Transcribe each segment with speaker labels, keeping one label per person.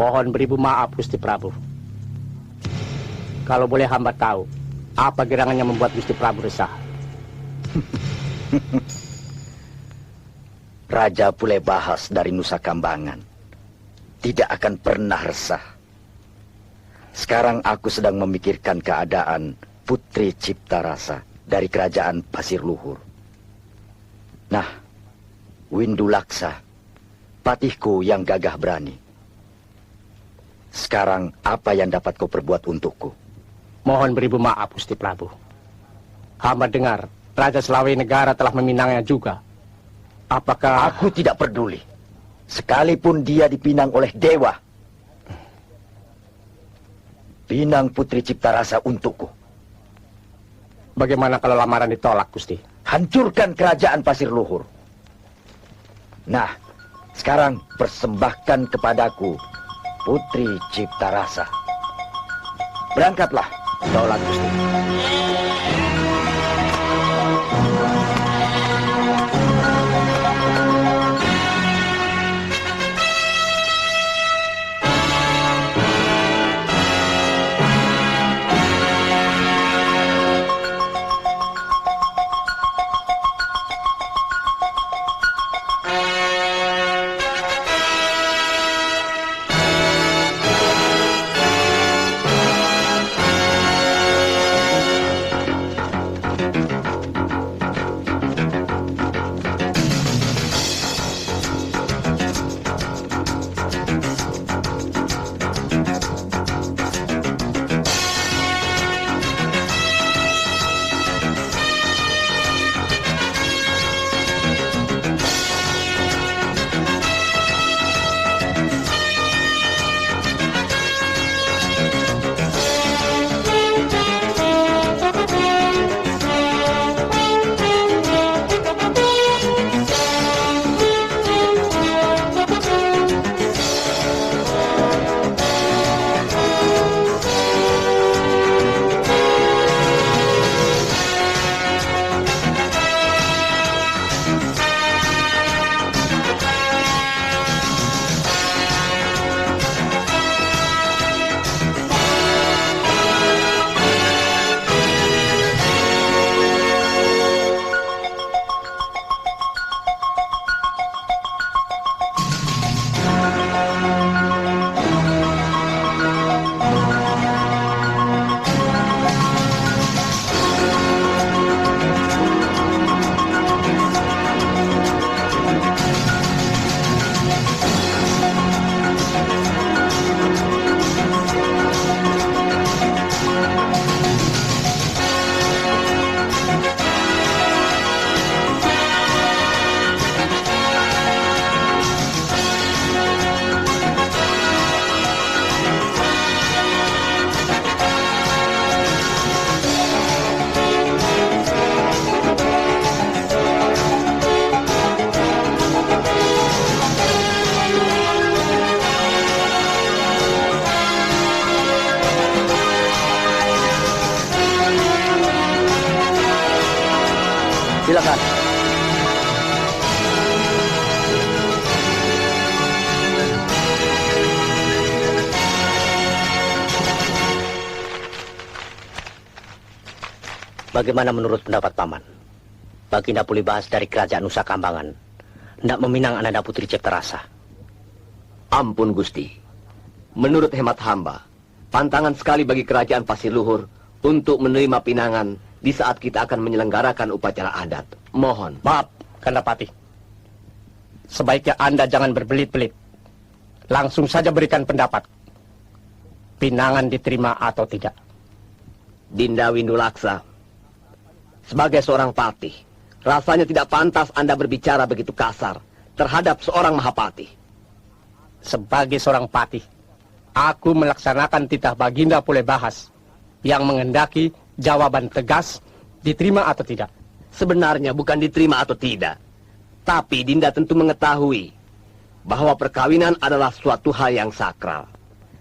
Speaker 1: Mohon beribu maaf, Gusti Prabu. Kalau boleh hamba tahu, apa gerangan yang membuat Gusti Prabu resah?
Speaker 2: Raja Pulebahas dari Nusa Kambangan tidak akan pernah resah. Sekarang aku sedang memikirkan keadaan Putri Ciptarasa dari kerajaan Pasir Luhur. Nah, Windulaksa, patihku yang gagah berani. Sekarang apa yang dapat kau perbuat untukku?
Speaker 1: Mohon beribu maaf, Gusti Prabu. Hamba dengar Raja Selawi Negara telah meminangnya juga. Apakah...
Speaker 2: Aku tidak peduli. Sekalipun dia dipinang oleh dewa. Pinang Putri Ciptarasa untukku.
Speaker 1: Bagaimana kalau lamaran ditolak, Gusti?
Speaker 2: Hancurkan kerajaan Pasir Luhur. Nah, sekarang persembahkan kepadaku Putri Ciptarasa. Berangkatlah.
Speaker 1: Tolak, Gusti.
Speaker 2: Silakan.
Speaker 1: Bagaimana menurut pendapat Paman? Baginda Pulebahas dari kerajaan Nusa Kambangan hendak meminang Ananda Putri Ciptarasa.
Speaker 3: Ampun Gusti. Menurut hemat hamba, pantangan sekali bagi kerajaan Pasir Luhur untuk menerima pinangan di saat kita akan menyelenggarakan upacara adat. Mohon.
Speaker 1: Maaf, Kandapati. Sebaiknya Anda jangan berbelit-belit. Langsung saja berikan pendapat. Pinangan diterima atau tidak.
Speaker 3: Dinda Windulaksa, sebagai seorang patih, rasanya tidak pantas Anda berbicara begitu kasar terhadap seorang mahapatih.
Speaker 1: Sebagai seorang patih, aku melaksanakan titah Baginda Pulebahas yang menghendaki jawaban tegas, diterima atau tidak.
Speaker 3: Sebenarnya bukan diterima atau tidak, tapi Dinda tentu mengetahui bahwa perkawinan adalah suatu hal yang sakral,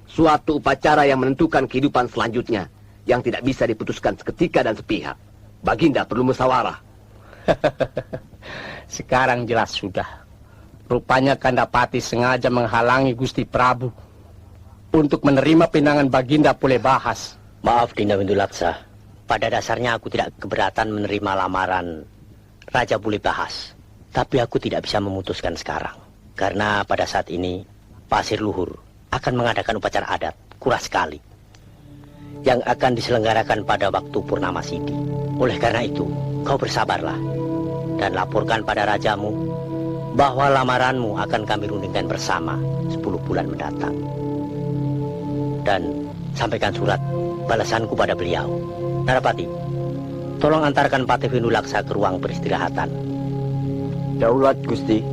Speaker 3: suatu upacara yang menentukan kehidupan selanjutnya yang tidak bisa diputuskan seketika dan sepihak. Baginda perlu musyawarah.
Speaker 1: Sekarang jelas sudah. Rupanya Kandapati sengaja menghalangi Gusti Prabu untuk menerima pinangan Baginda Pulebahas.
Speaker 4: Maaf Dinda Windulaksa, pada dasarnya aku tidak keberatan menerima lamaran Raja Pulebahas. Tapi aku tidak bisa memutuskan sekarang. Karena pada saat ini Pasir Luhur akan mengadakan upacara adat Kuras Kali yang akan diselenggarakan pada waktu Purnama Sidi. Oleh karena itu, kau bersabarlah dan laporkan pada rajamu bahwa lamaranmu akan kami rundingkan bersama 10 bulan mendatang. Dan sampaikan surat balasanku pada beliau. Narapati, tolong antarkan Patih Windulaksa ke ruang peristirahatan.
Speaker 2: Daulat Gusti.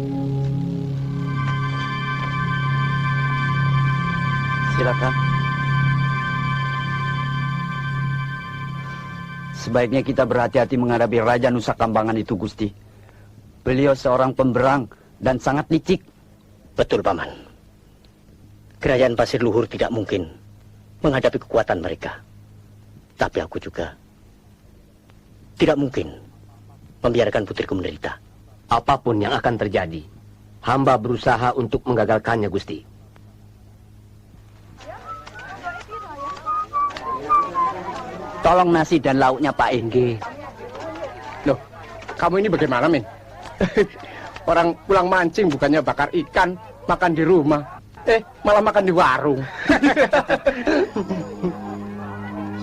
Speaker 2: Silakan. Sebaiknya kita berhati-hati menghadapi Raja Nusa Kambangan itu, Gusti. Beliau seorang pemberang dan sangat licik.
Speaker 4: Betul, Paman. Kerajaan Pasir Luhur tidak mungkin menghadapi kekuatan mereka. Tapi aku juga tidak mungkin membiarkan putriku menderita.
Speaker 3: Apapun yang akan terjadi, hamba berusaha untuk menggagalkannya, Gusti.
Speaker 2: Tolong nasi dan lauknya, Pak Engge.
Speaker 1: Loh, kamu ini bagaimana, Min? Orang pulang mancing bukannya bakar ikan, makan di rumah. Malah makan di warung.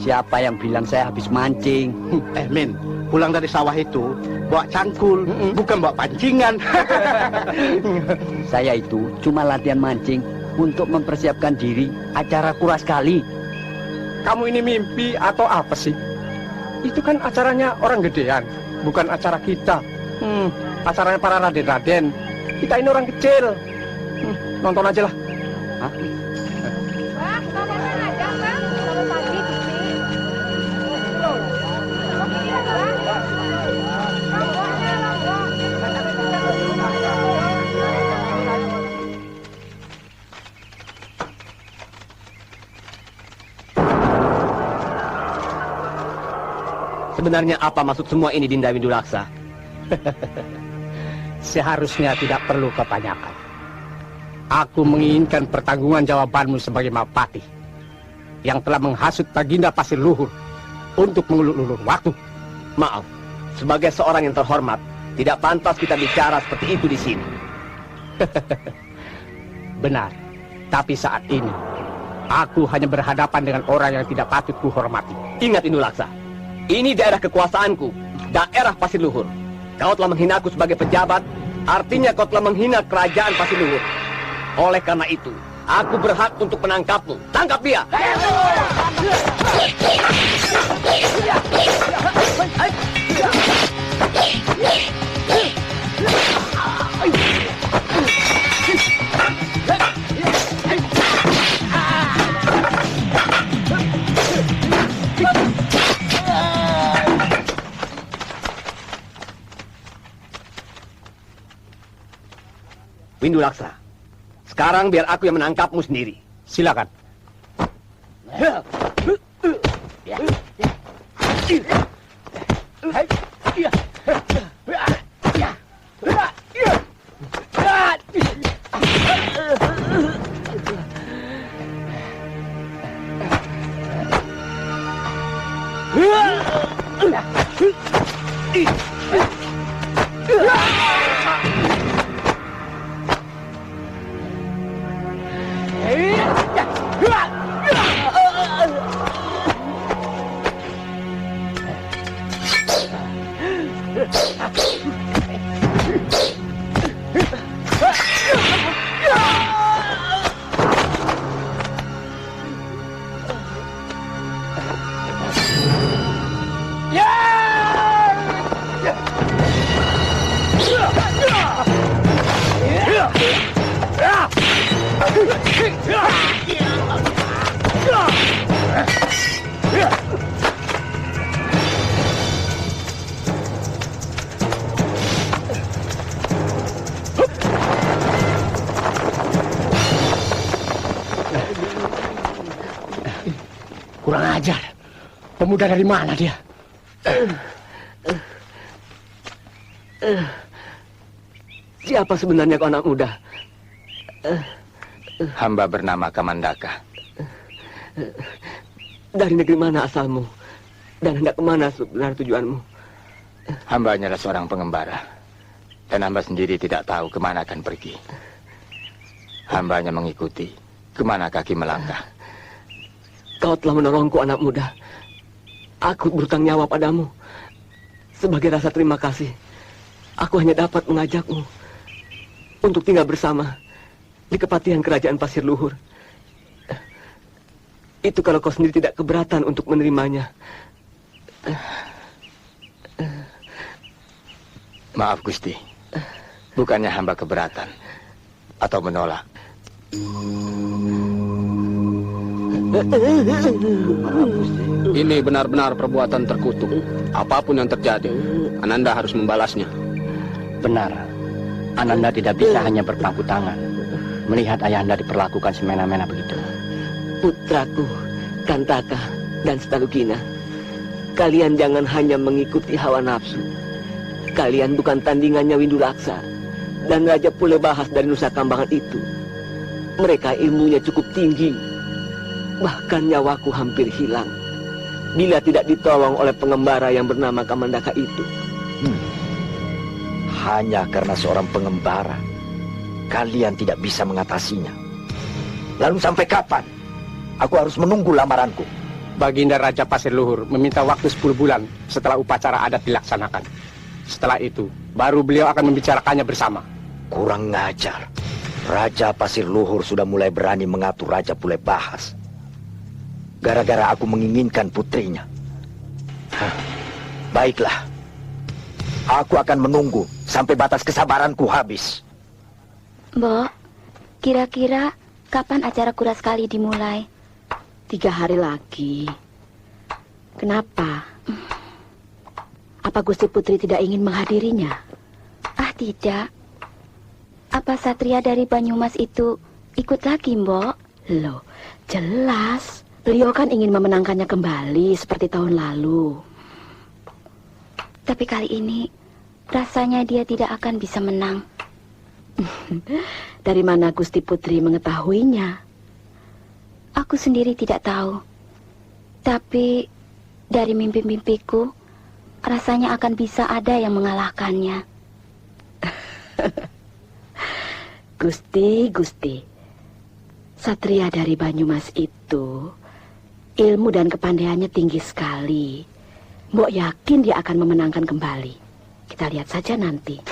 Speaker 2: Siapa yang bilang saya habis mancing?
Speaker 5: Min, pulang dari sawah itu bawa cangkul, bukan bawa pancingan.
Speaker 2: Saya itu cuma latihan mancing untuk mempersiapkan diri acara Kuras Kali.
Speaker 1: Kamu ini mimpi atau apa sih? Itu kan acaranya orang gedean, bukan acara kita. Acaranya para raden-raden. Kita ini orang kecil. Nonton aja lah.
Speaker 6: Wah, nonton aja kan? Selamat pagi, Gusti.
Speaker 3: Sebenarnya apa maksud semua ini, Dinda Windulaksa?
Speaker 1: Seharusnya tidak perlu kau tanyakan. Aku menginginkan pertanggungan jawabanmu sebagai Mapati yang telah menghasut Baginda Pasir Luhur untuk mengulur-ulur waktu.
Speaker 3: Maaf, sebagai seorang yang terhormat, tidak pantas kita bicara seperti itu di sini.
Speaker 1: Benar, tapi saat ini aku hanya berhadapan dengan orang yang tidak patut kuhormati.
Speaker 3: Ingat, Windulaksa, ini daerah kekuasaanku, daerah Pasir Luhur. Kau telah menghinaku sebagai pejabat, artinya kau telah menghina kerajaan Pasir Luhur. Oleh karena itu, aku berhak untuk menangkapmu. Tangkap dia! Windulaksa, sekarang biar aku yang menangkapmu sendiri.
Speaker 1: Silakan. Kurang ajar. Pemuda dari mana dia?
Speaker 3: Siapa sebenarnya kau anak muda?
Speaker 7: Hamba bernama Kamandaka.
Speaker 3: Dari negeri mana asalmu? Dan hendak kemana sebenarnya tujuanmu?
Speaker 7: Hamba hanyalah seorang pengembara. Dan hamba sendiri tidak tahu kemana akan pergi. Hamba hanya mengikuti kemana kaki melangkah.
Speaker 3: Kau telah menolongku, anak muda. Aku berutang nyawa padamu. Sebagai rasa terima kasih, aku hanya dapat mengajakmu untuk tinggal bersama di kepatihan kerajaan Pasir Luhur. Itu kalau kau sendiri tidak keberatan untuk menerimanya.
Speaker 7: Maaf Gusti, bukannya hamba keberatan atau menolak.
Speaker 8: Ini benar-benar perbuatan terkutuk. Apapun yang terjadi, Ananda harus membalasnya.
Speaker 5: Benar. Ananda tidak bisa hanya berpangku tangan melihat ayahanda diperlakukan semena-mena begitu.
Speaker 3: Putraku, Kantaka, dan Stalugina, kalian jangan hanya mengikuti hawa nafsu. Kalian bukan tandingannya Windulaksa dan Raja Pulebahas dari Nusa Kambangan itu. Mereka ilmunya cukup tinggi. Bahkan nyawaku hampir hilang bila tidak ditolong oleh pengembara yang bernama Kamandaka itu.
Speaker 9: Hanya karena seorang pengembara, kalian tidak bisa mengatasinya. Lalu sampai kapan aku harus menunggu lamaranku?
Speaker 1: Baginda Raja Pasir Luhur meminta waktu 10 bulan setelah upacara adat dilaksanakan. Setelah itu, baru beliau akan membicarakannya bersama.
Speaker 9: Kurang ngajar. Raja Pasir Luhur sudah mulai berani mengatur Raja Pulebahas. Gara-gara aku menginginkan putrinya. Baiklah. Aku akan menunggu sampai batas kesabaranku habis.
Speaker 6: Mbok, kira-kira kapan acara kuras kali dimulai?
Speaker 10: 3 hari lagi. Kenapa? Apa Gusti Putri tidak ingin menghadirinya?
Speaker 6: Ah, tidak. Apa satria dari Banyumas itu ikut lagi, Mbok?
Speaker 10: Loh, jelas. Beliau kan ingin memenangkannya kembali seperti tahun lalu.
Speaker 6: Tapi kali ini rasanya dia tidak akan bisa menang.
Speaker 10: Dari mana Gusti Putri mengetahuinya?
Speaker 6: Aku sendiri tidak tahu. Tapi dari mimpi-mimpiku, rasanya akan bisa ada yang mengalahkannya.
Speaker 10: Gusti, satria dari Banyumas itu ilmu dan kepandaiannya tinggi sekali. Mbok yakin dia akan memenangkan kembali. Kita lihat saja nanti.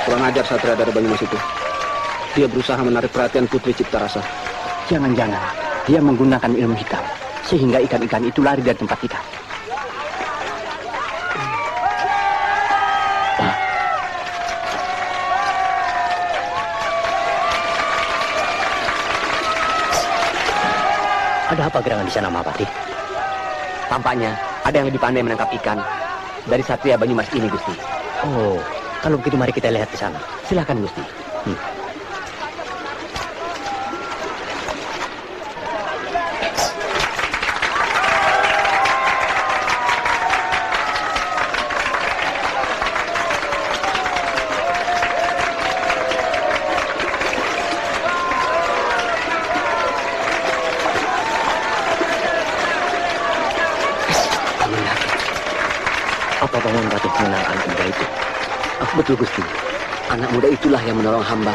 Speaker 8: Kurang ajar satria dari Banyumas itu. Dia berusaha menarik perhatian Putri Ciptarasa.
Speaker 5: Jangan-jangan dia menggunakan ilmu hitam sehingga ikan-ikan itu lari dari tempat kita.
Speaker 4: Ada apa gerangan di sana, Mahapati?
Speaker 3: Tampaknya ada yang lebih pandai menangkap ikan dari satria Banyumas ini, Gusti.
Speaker 4: Oh, kalau begitu mari kita lihat ke sana.
Speaker 3: Silakan, Gusti.
Speaker 4: Apa Paman Patih mengenalkan pemuda itu?
Speaker 3: Betul, Gusti. Anak muda itulah yang menolong hamba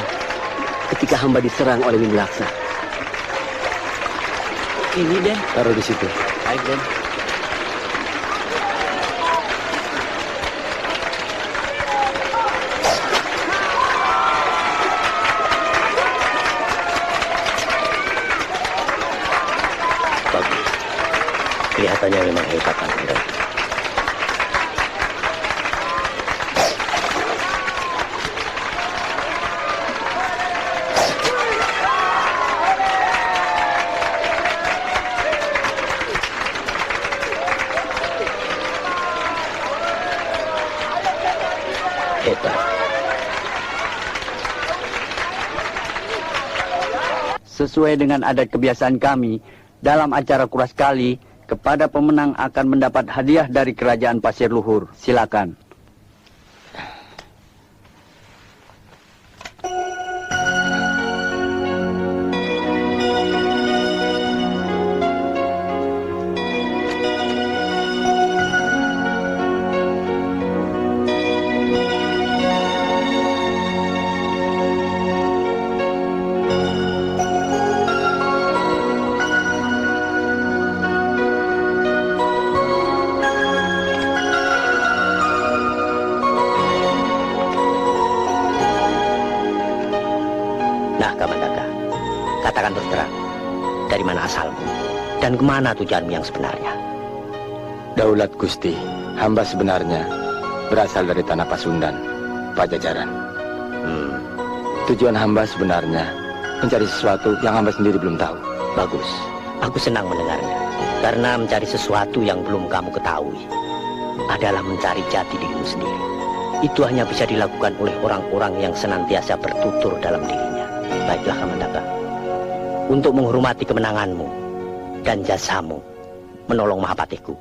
Speaker 3: ketika hamba diserang oleh Windulaksa.
Speaker 4: Ini, Den.
Speaker 3: Taruh di situ.
Speaker 4: Baik, Den. Bagus. Kelihatannya memang hebat, Anak Muda.
Speaker 2: Sesuai dengan adat kebiasaan kami, dalam acara kuras kali, kepada pemenang akan mendapat hadiah dari Kerajaan Pasir Luhur. Silakan.
Speaker 4: Nah, Kamandaka, katakan terus terang, dari mana asalmu dan kemana tujuanmu yang sebenarnya?
Speaker 7: Daulat Gusti, hamba sebenarnya berasal dari tanah Pasundan, Pajajaran. Tujuan hamba sebenarnya mencari sesuatu yang hamba sendiri belum tahu.
Speaker 4: Bagus, aku senang mendengarnya. Karena mencari sesuatu yang belum kamu ketahui adalah mencari jati dirimu sendiri. Itu hanya bisa dilakukan oleh orang-orang yang senantiasa bertutur dalam dirinya. Baiklah Kamandaka, untuk menghormati kemenanganmu dan jasamu menolong Mahapatiku,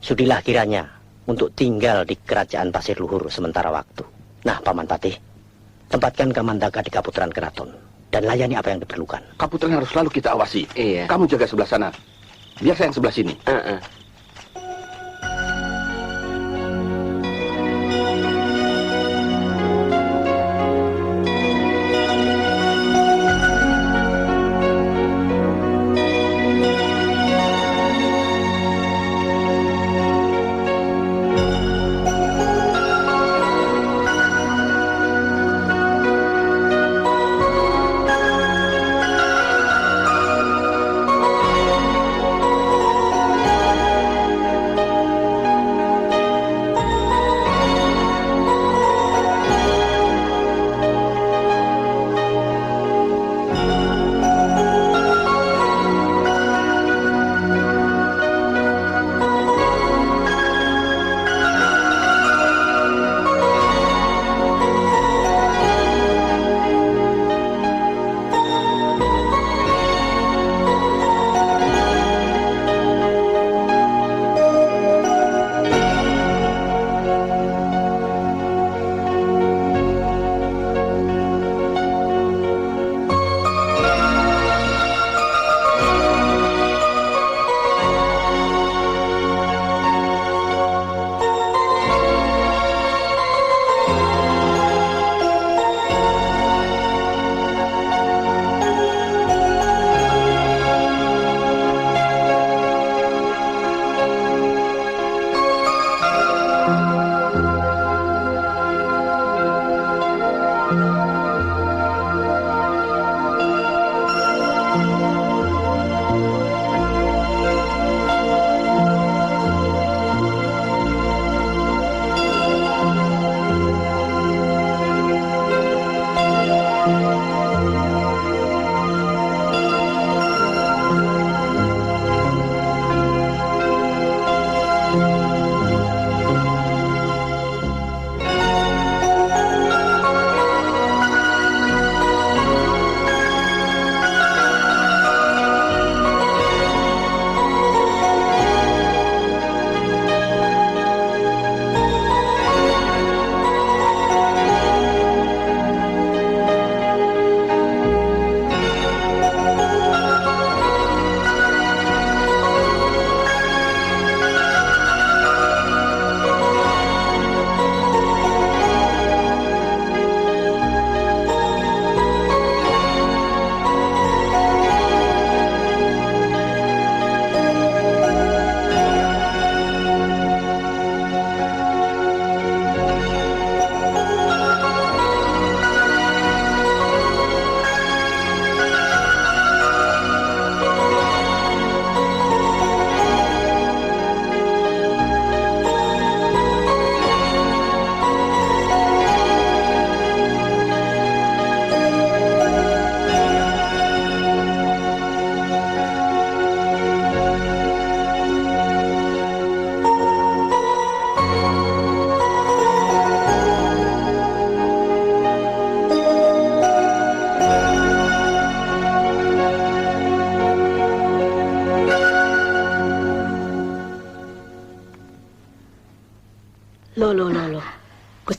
Speaker 4: sudilah kiranya untuk tinggal di kerajaan Pasir Luhur sementara waktu. Nah, Paman Patih, tempatkan Kamandaka di Kaputaran Keraton dan layani apa yang diperlukan.
Speaker 8: Kaputaran harus selalu kita awasi.
Speaker 3: Iya.
Speaker 8: Kamu jaga sebelah sana, biar saya yang sebelah sini.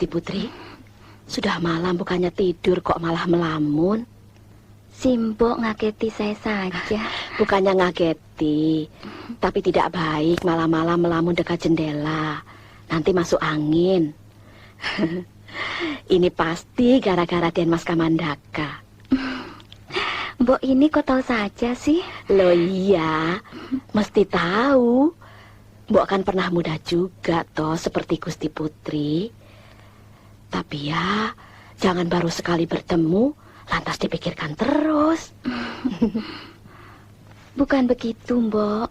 Speaker 10: Putri. Sudah malam bukannya tidur kok malah melamun.
Speaker 6: Simbok ngaketi saya saja.
Speaker 10: Bukannya ngageti, tapi tidak baik malam-malam melamun dekat jendela. Nanti masuk angin. Ini pasti gara-gara Denmas Kamandaka.
Speaker 6: Mbok ini kok tahu saja sih?
Speaker 10: Loh iya, mesti tahu. Mbok kan pernah muda juga toh seperti Gusti Putri. Tapi ya, jangan baru sekali bertemu, lantas dipikirkan terus.
Speaker 6: Bukan begitu, Mbok.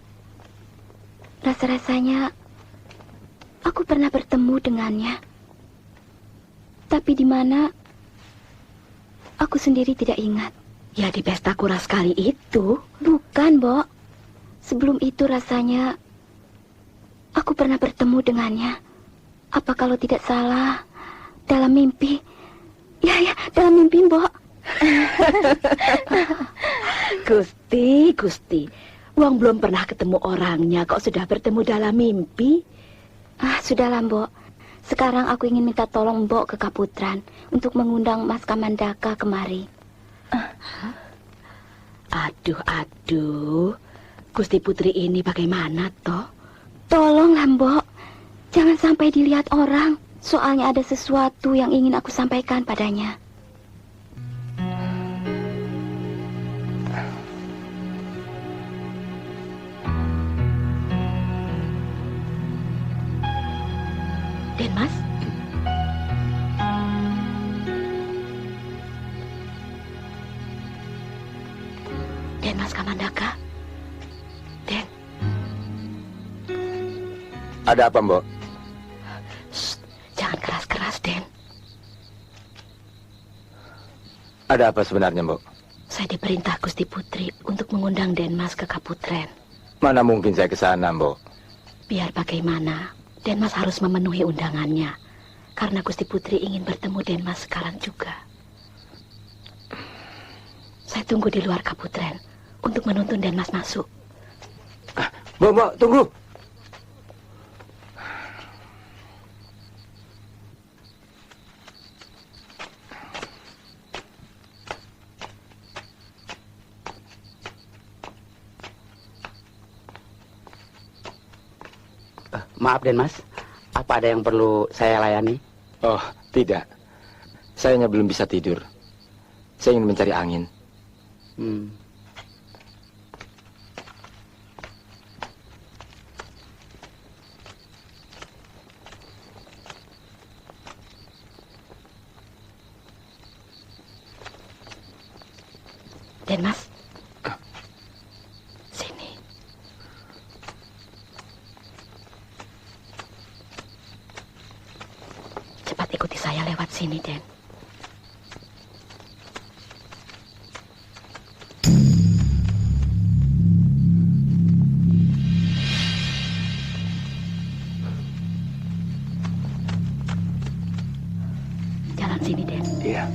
Speaker 6: Rasa-rasanya aku pernah bertemu dengannya. Tapi di mana? Aku sendiri tidak ingat.
Speaker 10: Ya di pesta kuras kali itu.
Speaker 6: Bukan, Mbok. Sebelum itu rasanya aku pernah bertemu dengannya. Apa kalau tidak salah dalam mimpi? Ya, dalam mimpi, Mbok.
Speaker 10: Gusti, Wong belum pernah ketemu orangnya, kok sudah bertemu dalam mimpi?
Speaker 6: Sudahlah, Mbok. Sekarang aku ingin minta tolong Mbok ke Kaputran untuk mengundang Mas Kamandaka kemari.
Speaker 10: Aduh, Gusti Putri ini bagaimana toh?
Speaker 6: Tolonglah, Mbok. Jangan sampai dilihat orang. Soalnya ada sesuatu yang ingin aku sampaikan padanya.
Speaker 10: Denmas? Denmas Kamandaka? Den?
Speaker 7: Ada apa, Mbok?
Speaker 10: Shh, jangan keras-keras, Den.
Speaker 7: Ada apa sebenarnya, Mbok?
Speaker 10: Saya diperintah Gusti Putri untuk mengundang Denmas ke Kaputren.
Speaker 7: Mana mungkin saya ke sana, Mbok?
Speaker 10: Biar bagaimana, Denmas harus memenuhi undangannya. Karena Gusti Putri ingin bertemu Denmas sekarang juga. Saya tunggu di luar Kaputren untuk menuntun Denmas masuk.
Speaker 7: Mbok, tunggu.
Speaker 5: Maaf Denmas, apa ada yang perlu saya layani?
Speaker 7: Oh, tidak. Saya hanya belum bisa tidur. Saya ingin mencari angin.
Speaker 10: Denmas, sini. Cepat ikuti saya lewat sini, Den. Jalan sini, Den.
Speaker 7: Iya.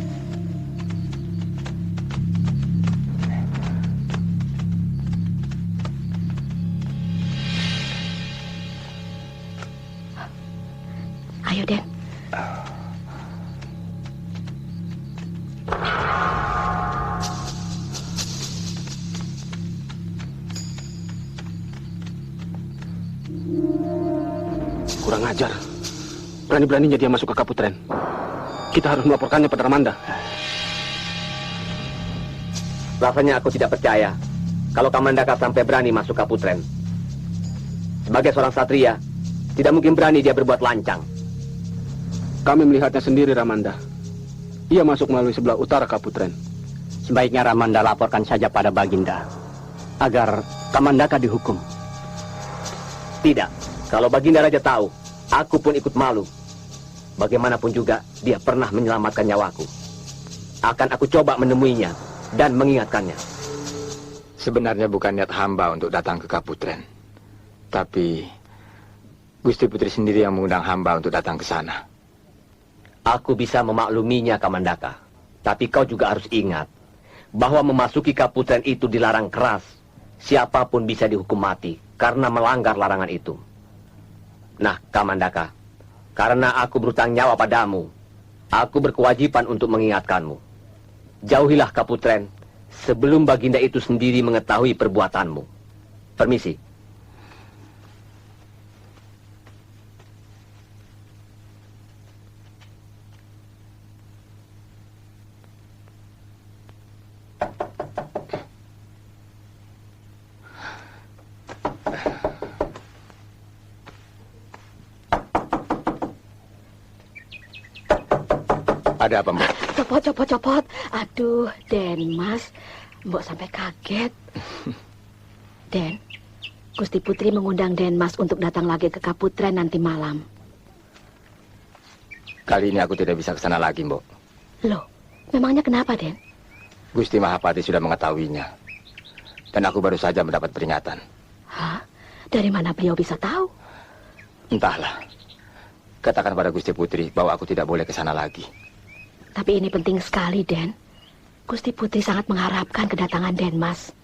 Speaker 10: Ayo, Den.
Speaker 8: Kurang ajar. Berani-beraninya dia masuk ke Kaputren. Kita harus melaporkannya pada Ramanda.
Speaker 3: Rasanya aku tidak percaya kalau Kamandaka sampai berani masuk Kaputren. Sebagai seorang satria, tidak mungkin berani dia berbuat lancang.
Speaker 8: Kami melihatnya sendiri, Ramanda. Ia masuk melalui sebelah utara Kaputren.
Speaker 5: Sebaiknya Ramanda laporkan saja pada Baginda, agar Kamandaka dihukum.
Speaker 3: Tidak, kalau Baginda Raja tahu, aku pun ikut malu. Bagaimanapun juga, dia pernah menyelamatkan nyawaku. Akan aku coba menemuinya dan mengingatkannya.
Speaker 7: Sebenarnya bukan niat hamba untuk datang ke Kaputren. Tapi Gusti Putri sendiri yang mengundang hamba untuk datang ke sana.
Speaker 3: Aku bisa memakluminya, Kamandaka. Tapi kau juga harus ingat bahwa memasuki Kaputren itu dilarang keras. Siapapun bisa dihukum mati karena melanggar larangan itu. Nah, Kamandaka, Karena aku berutang nyawa padamu, aku berkewajiban untuk mengingatkanmu. Jauhilah Kaputren sebelum Baginda itu sendiri mengetahui perbuatanmu. Permisi.
Speaker 7: Ada apa, Mbok?
Speaker 10: Copot. Aduh, Den Mas, Mbok sampai kaget. Den, Gusti Putri mengundang Den Mas untuk datang lagi ke Kaputren nanti malam.
Speaker 7: Kali ini aku tidak bisa ke sana lagi, Mbok.
Speaker 10: Loh, memangnya kenapa, Den?
Speaker 7: Gusti Mahapati sudah mengetahuinya. Dan aku baru saja mendapat peringatan.
Speaker 10: Hah? Dari mana beliau bisa tahu?
Speaker 7: Entahlah. Katakan pada Gusti Putri bahwa aku tidak boleh ke sana lagi.
Speaker 10: Tapi ini penting sekali, Den. Gusti Putri sangat mengharapkan kedatangan Den Mas.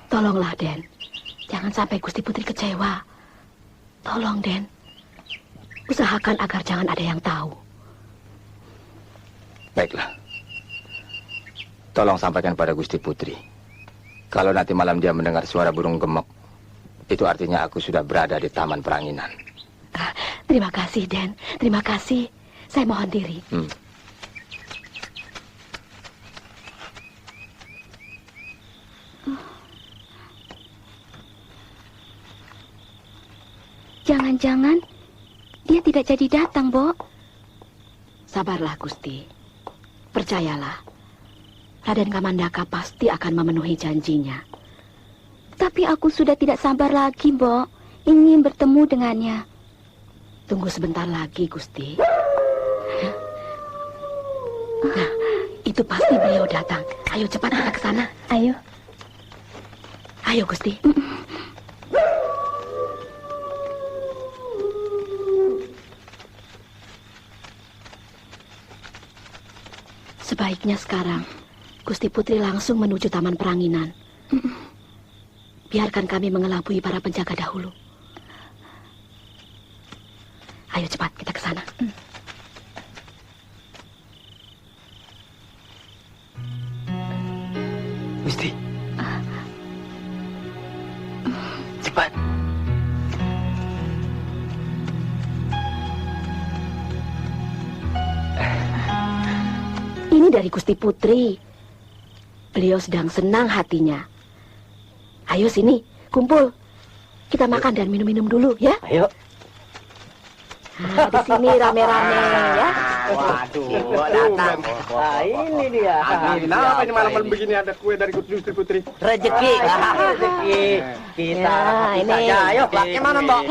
Speaker 10: Tolonglah, Den. Jangan sampai Gusti Putri kecewa. Tolong, Den. Usahakan agar jangan ada yang tahu.
Speaker 7: Baiklah. Tolong sampaikan pada Gusti Putri. Kalau nanti malam dia mendengar suara burung gemek, itu artinya aku sudah berada di Taman Peranginan.
Speaker 10: Terima kasih, Den. Terima kasih. Saya mohon diri.
Speaker 6: Jangan-jangan dia tidak jadi datang, Bo.
Speaker 10: Sabarlah, Gusti. Percayalah. Raden Kamandaka pasti akan memenuhi janjinya.
Speaker 6: Tapi aku sudah tidak sabar lagi, Bo. Ingin bertemu dengannya.
Speaker 10: Tunggu sebentar lagi, Gusti. Nah, itu pasti beliau datang. Ayo cepat kita ke sana.
Speaker 6: Ayo.
Speaker 10: Ayo, Gusti. Sebaiknya sekarang Gusti Putri langsung menuju Taman Peranginan. Biarkan kami mengelabui para penjaga dahulu. Ayo cepat kita ke sana.
Speaker 5: Gusti. Cepat.
Speaker 10: Ini dari Gusti Putri. Beliau sedang senang hatinya. Ayo sini, kumpul. Kita makan dan minum-minum dulu, ya?
Speaker 5: Ayo.
Speaker 10: Nah, di sini rame-rame, ya.
Speaker 5: Waduh, datang. Wah, ini dia.
Speaker 1: Kenapa ini malam-malam begini ada kue dari Gusti Putri?
Speaker 5: Rezeki. Rezeki. Kita
Speaker 10: ini.
Speaker 5: saja. Ayo, Mbak. Gimana, Mbak?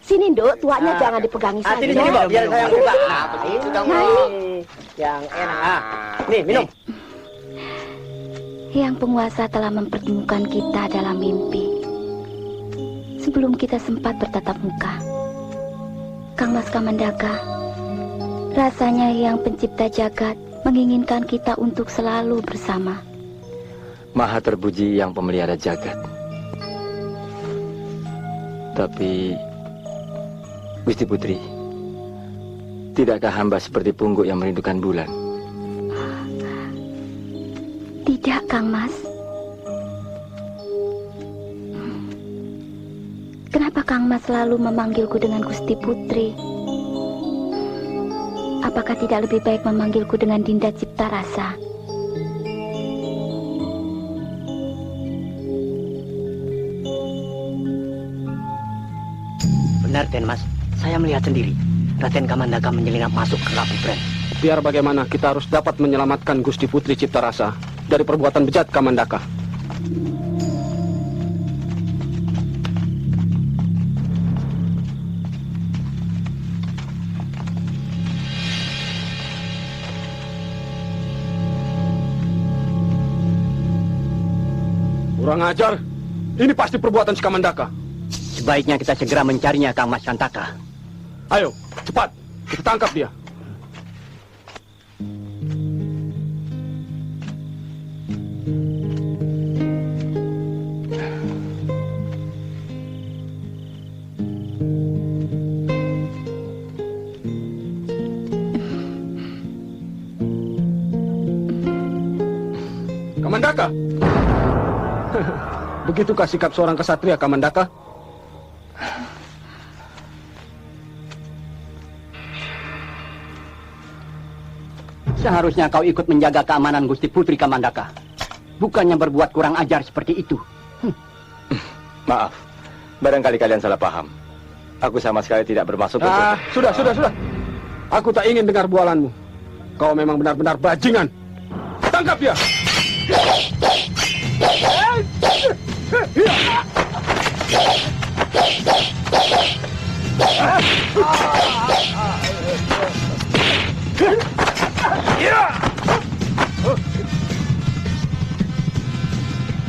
Speaker 10: Sini, Nduk. Tuanya jangan dipegangi saja.
Speaker 5: Sini, Mbak. Biar saya buka. Nah, begitu dong.
Speaker 10: Nah, ini.
Speaker 5: Yang enak. Nih, minum.
Speaker 6: Yang penguasa telah mempertemukan kita dalam mimpi. Sebelum kita sempat bertatap muka. Kang Mas Kamandaka, rasanya Yang Pencipta Jagat menginginkan kita untuk selalu bersama.
Speaker 7: Maha terpuji Yang Pemelihara Jagat. Tapi, Gusti Putri, tidakkah hamba seperti pungguk yang merindukan bulan?
Speaker 6: Tidak, Kang Mas. Kenapa Kang Mas selalu memanggilku dengan Gusti Putri? Apakah tidak lebih baik memanggilku dengan Dinda Cipta Rasa?
Speaker 4: Benar, Den Mas. Saya melihat sendiri. Raden Kamandaka menyelinap masuk ke Kaputren.
Speaker 8: Biar bagaimana, kita harus dapat menyelamatkan Gusti Putri Cipta Rasa dari perbuatan bejat Kamandaka. Kurang ajar. Ini pasti perbuatan si Kamandaka.
Speaker 5: Sebaiknya kita segera mencarinya, Kang Mas Santaka.
Speaker 8: Ayo, cepat. Kita tangkap dia. Kamandaka! Begitukah sikap seorang kesatria, Kamandaka?
Speaker 5: Seharusnya kau ikut menjaga keamanan Gusti Putri Kamandaka. Bukannya berbuat kurang ajar seperti itu.
Speaker 7: Maaf, barangkali kalian salah paham. Aku sama sekali tidak bermaksud untuk...
Speaker 8: Sudah. Aku tak ingin dengar bualanmu. Kau memang benar-benar bajingan. Tangkap dia!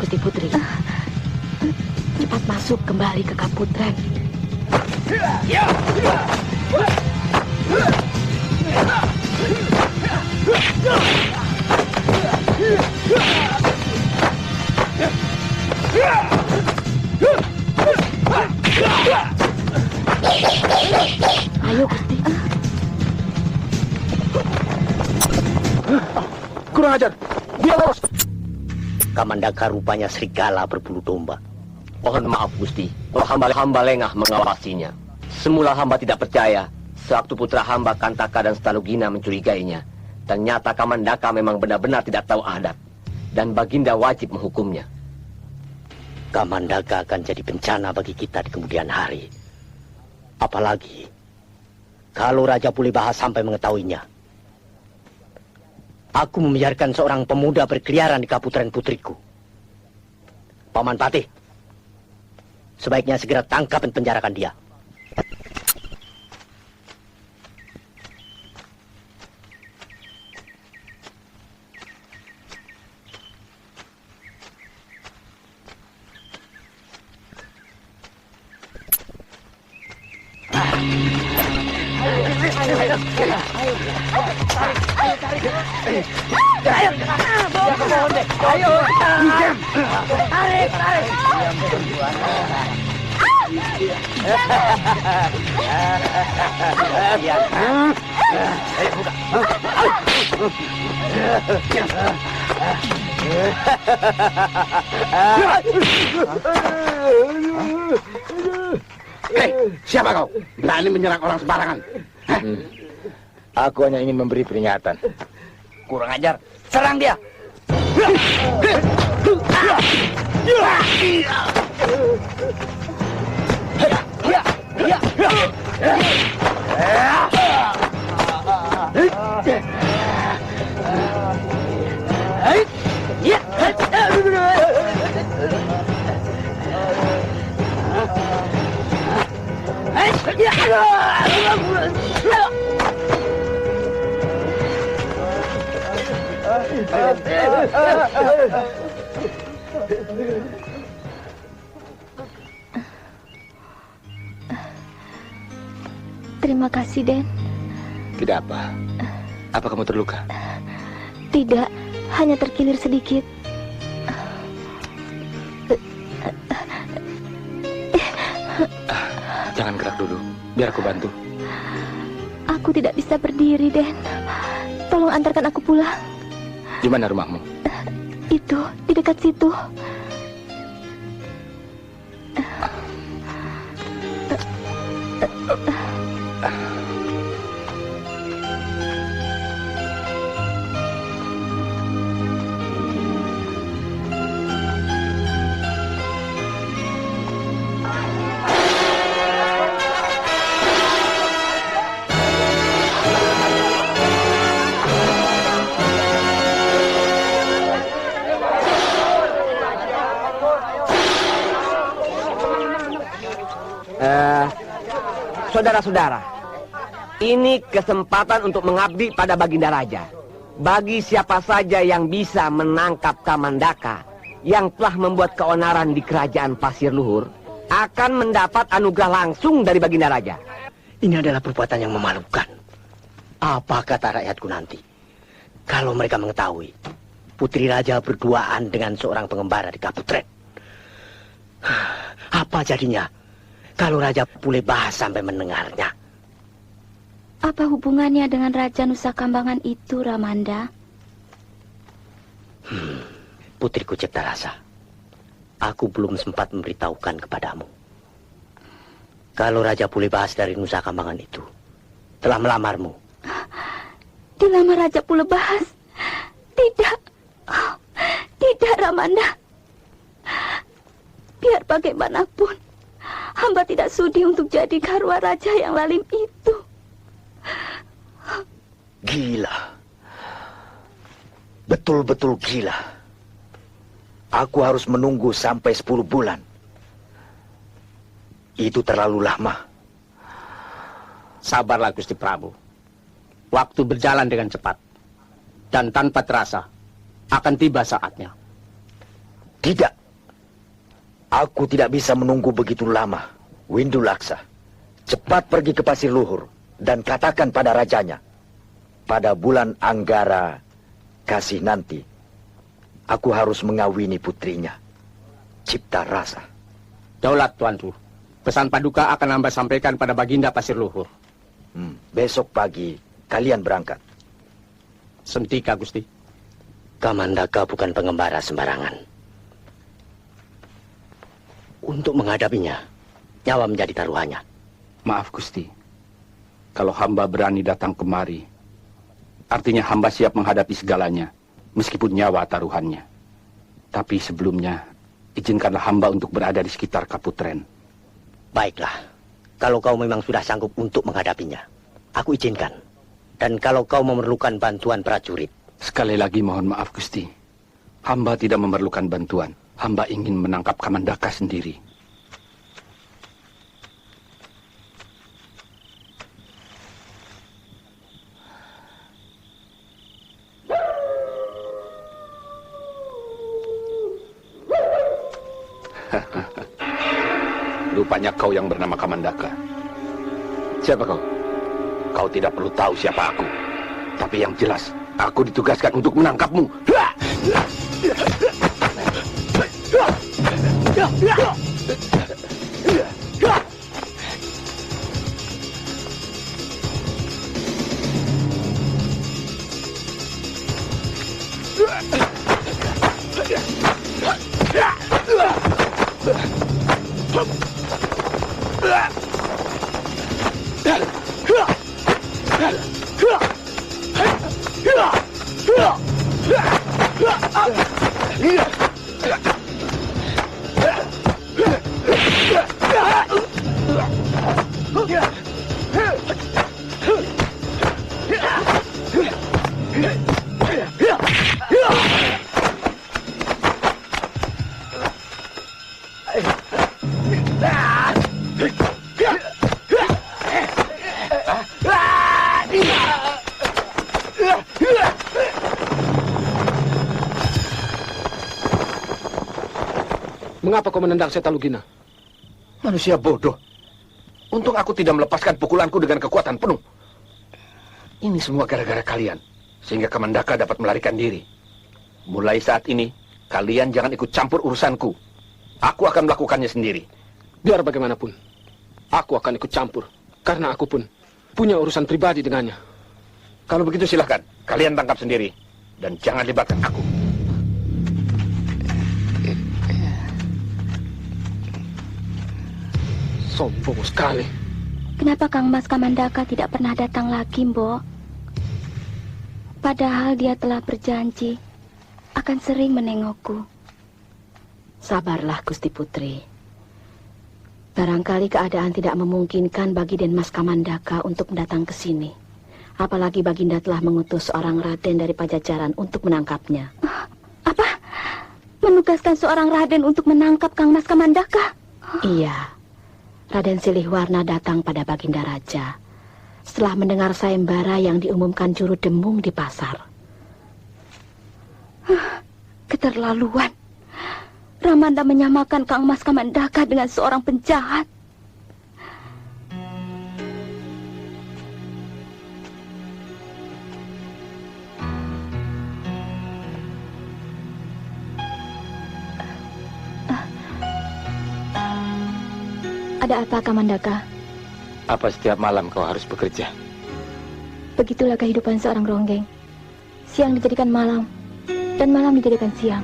Speaker 10: Gusti Putri, cepat masuk kembali ke Kaputren. Ayo, Gusti.
Speaker 8: Kurang ajar. Dia lolos.
Speaker 4: Kamandaka rupanya serigala berbulu domba.
Speaker 3: Mohon maaf, Gusti. Hamba lengah mengawasinya. Semula hamba tidak percaya sewaktu putra hamba Kantaka dan Stalugina mencurigainya. Ternyata Kamandaka memang benar-benar tidak tahu adat. Dan Baginda wajib menghukumnya.
Speaker 4: Kamandaka akan jadi bencana bagi kita di kemudian hari. Apalagi kalau Raja Pulebahas sampai mengetahuinya. Aku membiarkan seorang pemuda berkeliaran di Kaputren putriku. Paman Patih, sebaiknya segera tangkap dan penjarakan dia.
Speaker 1: Siapa kau? Berani menyerang orang sembarangan?
Speaker 7: Aku hanya ingin memberi peringatan.
Speaker 2: Kurang ajar. Serang dia!
Speaker 6: Terima kasih, Den.
Speaker 7: Tidak apa. Apa kamu terluka?
Speaker 6: Tidak, hanya terkilir sedikit.
Speaker 7: Jangan gerak dulu, biar aku bantu.
Speaker 6: Aku tidak bisa berdiri, Den. Tolong antarkan aku pulang.
Speaker 7: Di mana rumahmu?
Speaker 6: Itu, di dekat situ.
Speaker 3: Saudara-saudara, ini kesempatan untuk mengabdi pada Baginda Raja. Bagi siapa saja yang bisa menangkap Kamandaka yang telah membuat keonaran di kerajaan Pasir Luhur, akan mendapat anugerah langsung dari Baginda Raja.
Speaker 4: Ini adalah perbuatan yang memalukan. Apa kata rakyatku nanti kalau mereka mengetahui Putri Raja berduaan dengan seorang pengembara di Kaputren? Apa jadinya kalau Raja Pulebahas sampai mendengarnya?
Speaker 6: Apa hubungannya dengan Raja Nusa Kambangan itu, Ramanda?
Speaker 4: Putriku Ciptarasa, aku belum sempat memberitahukan kepadamu. Kalau Raja Pulebahas dari Nusa Kambangan itu telah melamarmu.
Speaker 6: Dilamar Raja Pulebahas? Tidak. Oh, tidak, Ramanda. Biar bagaimanapun, hamba tidak sudi untuk jadi garwa raja yang lalim itu.
Speaker 9: Gila. Betul-betul gila. Aku harus menunggu sampai 10 bulan. Itu terlalu lama.
Speaker 8: Sabarlah Gusti Prabu. Waktu berjalan dengan cepat. Dan tanpa terasa, akan tiba saatnya.
Speaker 9: Tidak. Aku tidak bisa menunggu begitu lama. Windu Laksa, cepat pergi ke Pasir Luhur dan katakan pada rajanya, pada bulan Anggara kasih nanti, aku harus mengawini putrinya, Ciptarasa.
Speaker 8: Daulat Tuanku, pesan Paduka akan hamba sampaikan pada Baginda Pasir Luhur.
Speaker 9: Besok pagi kalian berangkat.
Speaker 8: Sentika, Gusti.
Speaker 4: Kamandaka bukan pengembara sembarangan. Untuk menghadapinya, nyawa menjadi taruhannya.
Speaker 5: Maaf Gusti, kalau hamba berani datang kemari, artinya hamba siap menghadapi segalanya, meskipun nyawa taruhannya. Tapi sebelumnya, izinkanlah hamba untuk berada di sekitar Kaputren.
Speaker 4: Baiklah, kalau kau memang sudah sanggup untuk menghadapinya, aku izinkan. Dan kalau kau memerlukan bantuan prajurit.
Speaker 5: Sekali lagi mohon maaf Gusti, hamba tidak memerlukan bantuan. Hamba ingin menangkap Kamandaka sendiri.
Speaker 8: Rupanya kau yang bernama Kamandaka. Siapa kau? Kau tidak perlu tahu siapa aku. Tapi yang jelas, aku ditugaskan untuk menangkapmu. Mengapa kau menendang Setalugina?
Speaker 1: Manusia bodoh. Untung aku tidak melepaskan pukulanku dengan kekuatan penuh. Ini semua gara-gara kalian, sehingga Kamandaka dapat melarikan diri. Mulai saat ini, kalian jangan ikut campur urusanku. Aku akan melakukannya sendiri.
Speaker 8: Biar bagaimanapun, aku akan ikut campur. Karena aku pun punya urusan pribadi dengannya.
Speaker 1: Kalau begitu silahkan, kalian tangkap sendiri. Dan jangan libatkan aku.
Speaker 8: Sombong sekali.
Speaker 6: Kenapa Kang Mas Kamandaka tidak pernah datang lagi, Mbok? Padahal dia telah berjanji akan sering menengokku.
Speaker 10: Sabarlah, Gusti Putri. Barangkali keadaan tidak memungkinkan bagi Den Mas Kamandaka untuk datang ke sini. Apalagi Baginda telah mengutus seorang raden dari Pajajaran untuk menangkapnya.
Speaker 6: Apa? Menugaskan seorang raden untuk menangkap Kang Mas Kamandaka?
Speaker 10: Iya. Raden Silihwarna datang pada Baginda Raja setelah mendengar sayembara yang diumumkan juru demung di pasar.
Speaker 6: Keterlaluan. Ramanda menyamakan Kang Mas Kamandaka dengan seorang penjahat. Ada apa, Kamandaka?
Speaker 7: Apa setiap malam kau harus bekerja?
Speaker 6: Begitulah kehidupan seorang ronggeng. Siang dijadikan malam, dan malam dijadikan siang.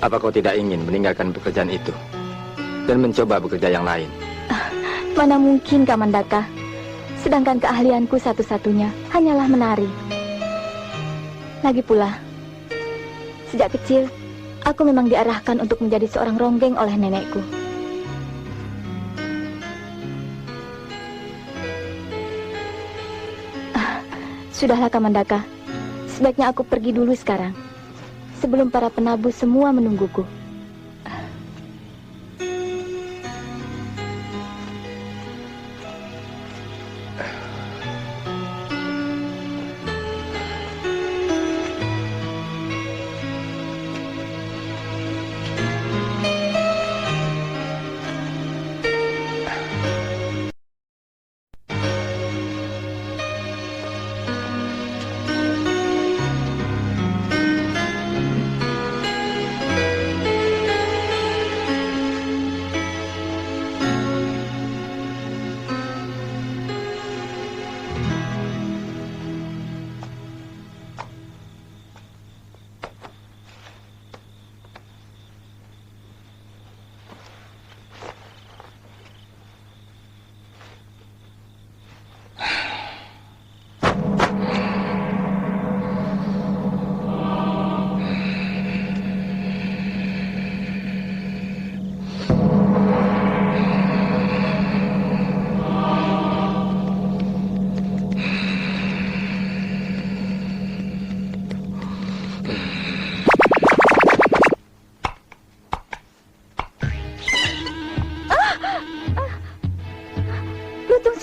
Speaker 7: Apa kau tidak ingin meninggalkan pekerjaan itu dan mencoba bekerja yang lain?
Speaker 6: Mana mungkin, Kamandaka. Sedangkan keahlianku satu-satunya hanyalah menari. Lagi pula, sejak kecil, aku memang diarahkan untuk menjadi seorang ronggeng oleh nenekku. Sudahlah, Kamandaka. Sebaiknya aku pergi dulu sekarang, sebelum para penabuh semua menungguku.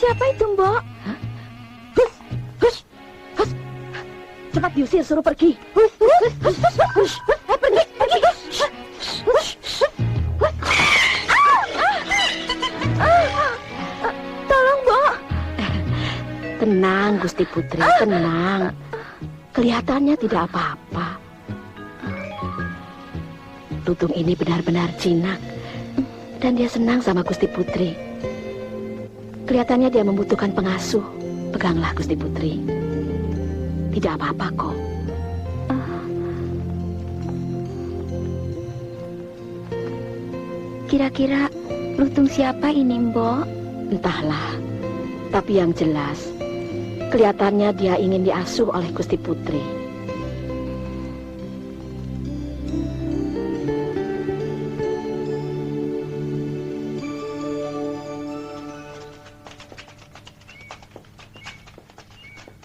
Speaker 6: Siapa itu, Mbok?
Speaker 10: Hus, hus, hus. Cepat diusir, suruh pergi. Hus, hus, hus, hus, hus. Pergi, pergi. Hus, hus.
Speaker 6: Tolong, Mbok.
Speaker 10: Tenang, Gusti Putri, tenang. Kelihatannya tidak apa-apa. Lutung ini benar-benar jinak. Dan dia senang sama Gusti Putri. Kelihatannya dia membutuhkan pengasuh. Peganglah, Gusti Putri. Tidak apa-apa kok.
Speaker 6: Kira-kira lutung siapa ini, Mbok?
Speaker 10: Entahlah. Tapi yang jelas, kelihatannya dia ingin diasuh oleh Gusti Putri.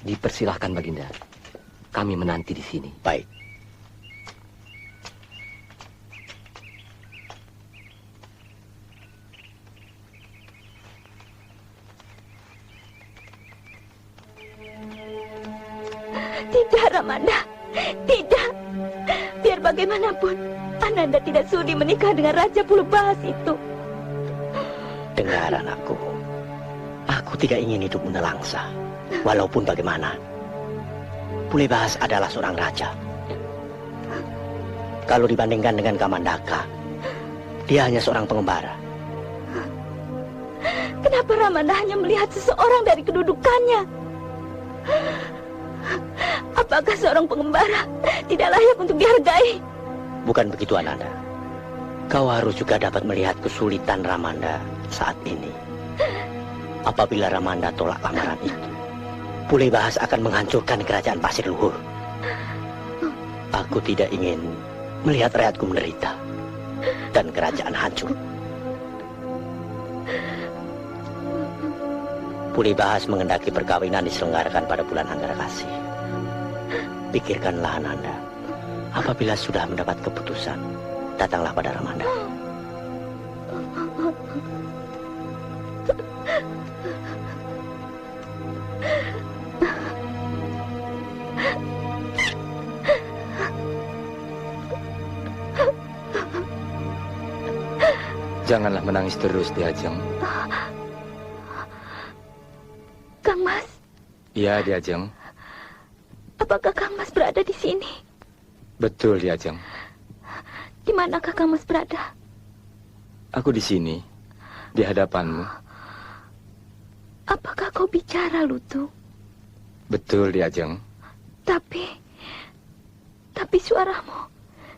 Speaker 3: Dipersilahkan, Baginda. Kami menanti di sini.
Speaker 4: Baik.
Speaker 6: Tidak, Ramanda. Tidak. Biar bagaimanapun, Ananda tidak sudi menikah dengan Raja Pulubahas itu.
Speaker 4: Dengar, anakku. Aku tidak ingin hidup menelangsa. Walaupun bagaimana, Pulubahas adalah seorang raja. Kalau dibandingkan dengan Kamandaka, dia hanya seorang pengembara.
Speaker 6: Kenapa Ramanda hanya melihat seseorang dari kedudukannya? Apakah seorang pengembara tidak layak untuk dihargai?
Speaker 4: Bukan begitu, Ananda. Kau harus juga dapat melihat kesulitan Ramanda saat ini. Apabila Ramanda tolak lamaran itu, Pulubahas akan menghancurkan kerajaan Pasir Luhur. Aku tidak ingin melihat rakyatku menderita dan kerajaan hancur. Pulubahas mengendaki perkawinan diselenggarakan pada bulan Anggara Kasih. Pikirkanlah, Ananda. Apabila sudah mendapat keputusan, datanglah pada Ramanda.
Speaker 7: Janganlah menangis terus, Diajeng.
Speaker 6: Kang Mas.
Speaker 7: Iya, Diajeng.
Speaker 6: Apakah Kang Mas berada di sini?
Speaker 7: Betul, Diajeng.
Speaker 6: Di manakah Kang Mas berada?
Speaker 7: Aku di sini, di hadapanmu.
Speaker 6: Apakah kau bicara, Lutung?
Speaker 7: Betul, Diajeng.
Speaker 6: Tapi suaramu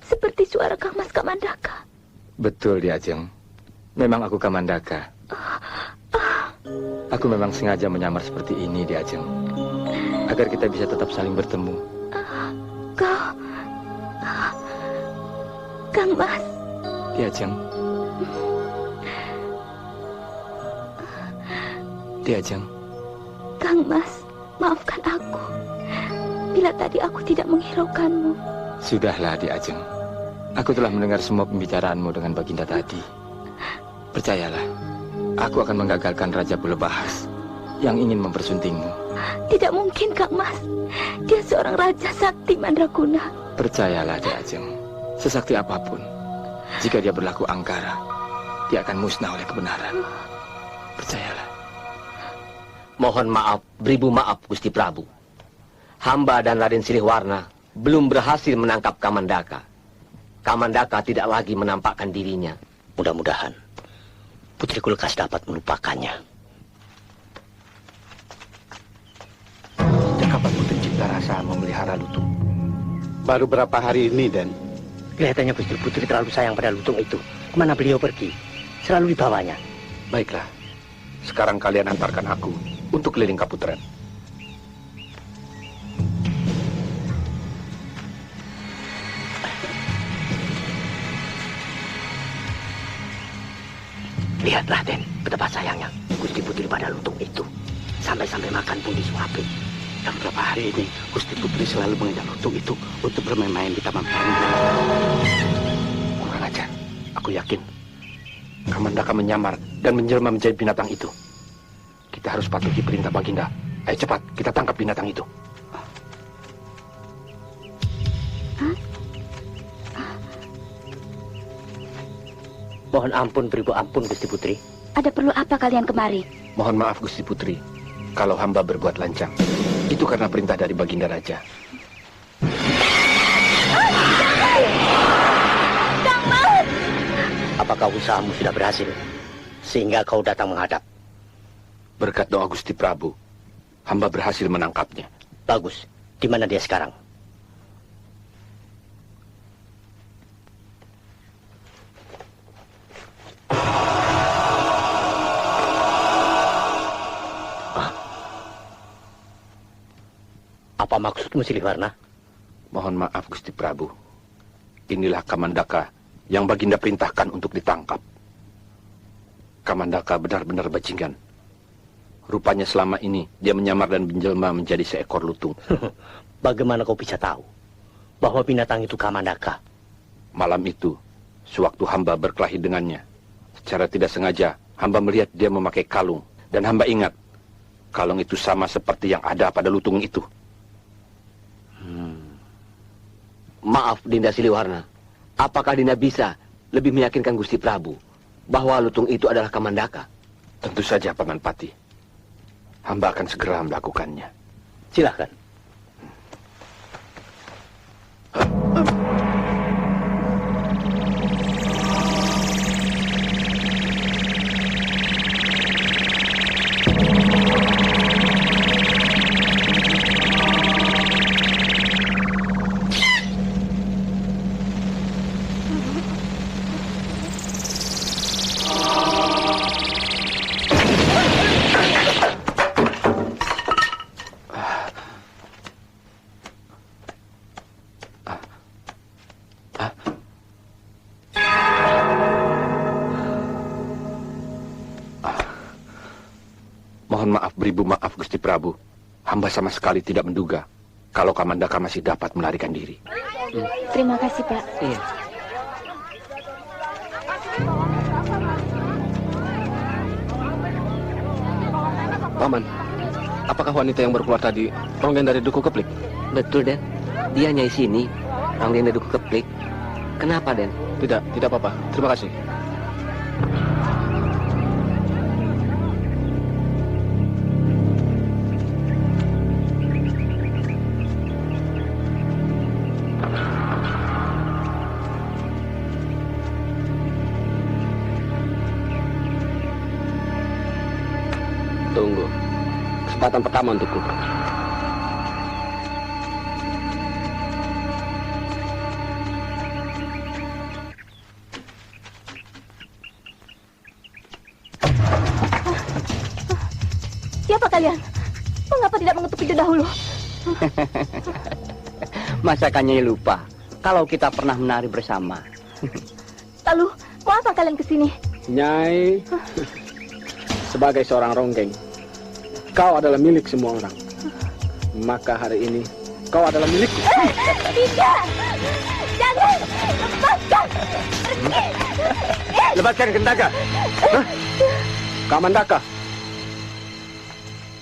Speaker 6: seperti suara Kang Mas Kamandaka.
Speaker 7: Betul, Di Ajeng. Memang aku Kamandaka. Aku memang sengaja menyamar seperti ini, Di Ajeng, agar kita bisa tetap saling bertemu.
Speaker 6: Kau... Kang Mas.
Speaker 7: Di Ajeng. Di Ajeng.
Speaker 6: Kang Mas, maafkan aku. Bila tadi aku tidak menghiraukanmu.
Speaker 7: Sudahlah, Di Ajeng. Aku telah mendengar semua pembicaraanmu dengan Baginda tadi. Percayalah, aku akan menggagalkan Raja Bulebahas yang ingin mempersuntingmu.
Speaker 6: Tidak mungkin, Kang Mas. Dia seorang raja sakti Mandraguna.
Speaker 7: Percayalah, Di Ajeng. Sesakti apapun, jika dia berlaku angkara, dia akan musnah oleh kebenaran. Percayalah.
Speaker 3: Mohon maaf, beribu maaf, Gusti Prabu. Hamba dan Raden Silihwarna belum berhasil menangkap Kamandaka. Kamandaka tidak lagi menampakkan dirinya.
Speaker 4: Mudah-mudahan Putri Kulkas dapat melupakannya.
Speaker 8: Sejak kapan Putri Ciptarasa memelihara lutung? Baru berapa hari ini, Den?
Speaker 4: Kelihatannya Gusti Putri terlalu sayang pada lutung itu. Kemana beliau pergi, selalu dibawanya.
Speaker 8: Baiklah, sekarang kalian antarkan aku untuk keliling Kaputren.
Speaker 4: Lihat, Raden, betapa sayangnya Gusti Putri pada lutung itu. Sampai-sampai makan pun disuapin.
Speaker 8: Dan beberapa hari ini, Gusti Putri selalu mengajak lutung itu untuk bermain-main di taman permainan. Kurang ajar. Aku yakin Kamandaka menyamar dan menjelma menjadi binatang itu. Kita harus patuhi perintah Baginda. Ayo cepat, kita tangkap binatang itu.
Speaker 4: Mohon ampun, beribu ampun, Gusti Putri.
Speaker 6: Ada perlu apa kalian kemari?
Speaker 8: Mohon maaf, Gusti Putri, kalau hamba berbuat lancang. Itu karena perintah dari Baginda Raja.
Speaker 6: Kang Mas!
Speaker 4: Apakah usahamu sudah berhasil? Sehingga kau datang menghadap.
Speaker 8: Berkat doa Gusti Prabu, hamba berhasil menangkapnya.
Speaker 4: Bagus. Di mana dia sekarang? Apa maksudmu, Silihwarna?
Speaker 8: Mohon maaf, Gusti Prabu. Inilah Kamandaka yang Baginda perintahkan untuk ditangkap. Kamandaka benar-benar bajingan. Rupanya selama ini dia menyamar dan menjelma menjadi seekor lutung.
Speaker 4: Bagaimana kau bisa tahu bahwa binatang itu Kamandaka?
Speaker 8: Malam itu, sewaktu hamba berkelahi dengannya, secara tidak sengaja hamba melihat dia memakai kalung. Dan hamba ingat, kalung itu sama seperti yang ada pada lutung itu.
Speaker 3: Maaf, Dinda Silihwarna. Apakah Dinda bisa lebih meyakinkan Gusti Prabu bahwa lutung itu adalah Kamandaka?
Speaker 8: Tentu saja, Paman Pati. Hamba akan segera melakukannya.
Speaker 4: Silakan.
Speaker 8: Mohon maaf, beribu maaf, Gusti Prabu. Hamba sama sekali tidak menduga kalau Kamandaka masih dapat melarikan diri.
Speaker 6: Terima kasih, Pak.
Speaker 3: Iya.
Speaker 11: Paman, apakah wanita yang berkeluar tadi Ronggen dari Duku Keplik?
Speaker 3: Betul, Den. Dia nyai sini, Ronggen dari Duku Keplik. Kenapa, Den?
Speaker 11: Tidak apa-apa. Terima kasih.
Speaker 3: Tunggu. Kesempatan pertama untukku.
Speaker 6: kalian? Mengapa tidak mengetuk pintu dahulu?
Speaker 2: Masakannya lupa kalau kita pernah menari bersama.
Speaker 6: Lalu, mau apa kalian kesini?
Speaker 11: Nyai, sebagai seorang ronggeng, kau adalah milik semua orang. Maka hari ini, kau adalah milikku.
Speaker 6: Tidak! Jangan! Lepaskan! Pergi!
Speaker 9: Lepaskan Gendaka.
Speaker 11: Kamandaka.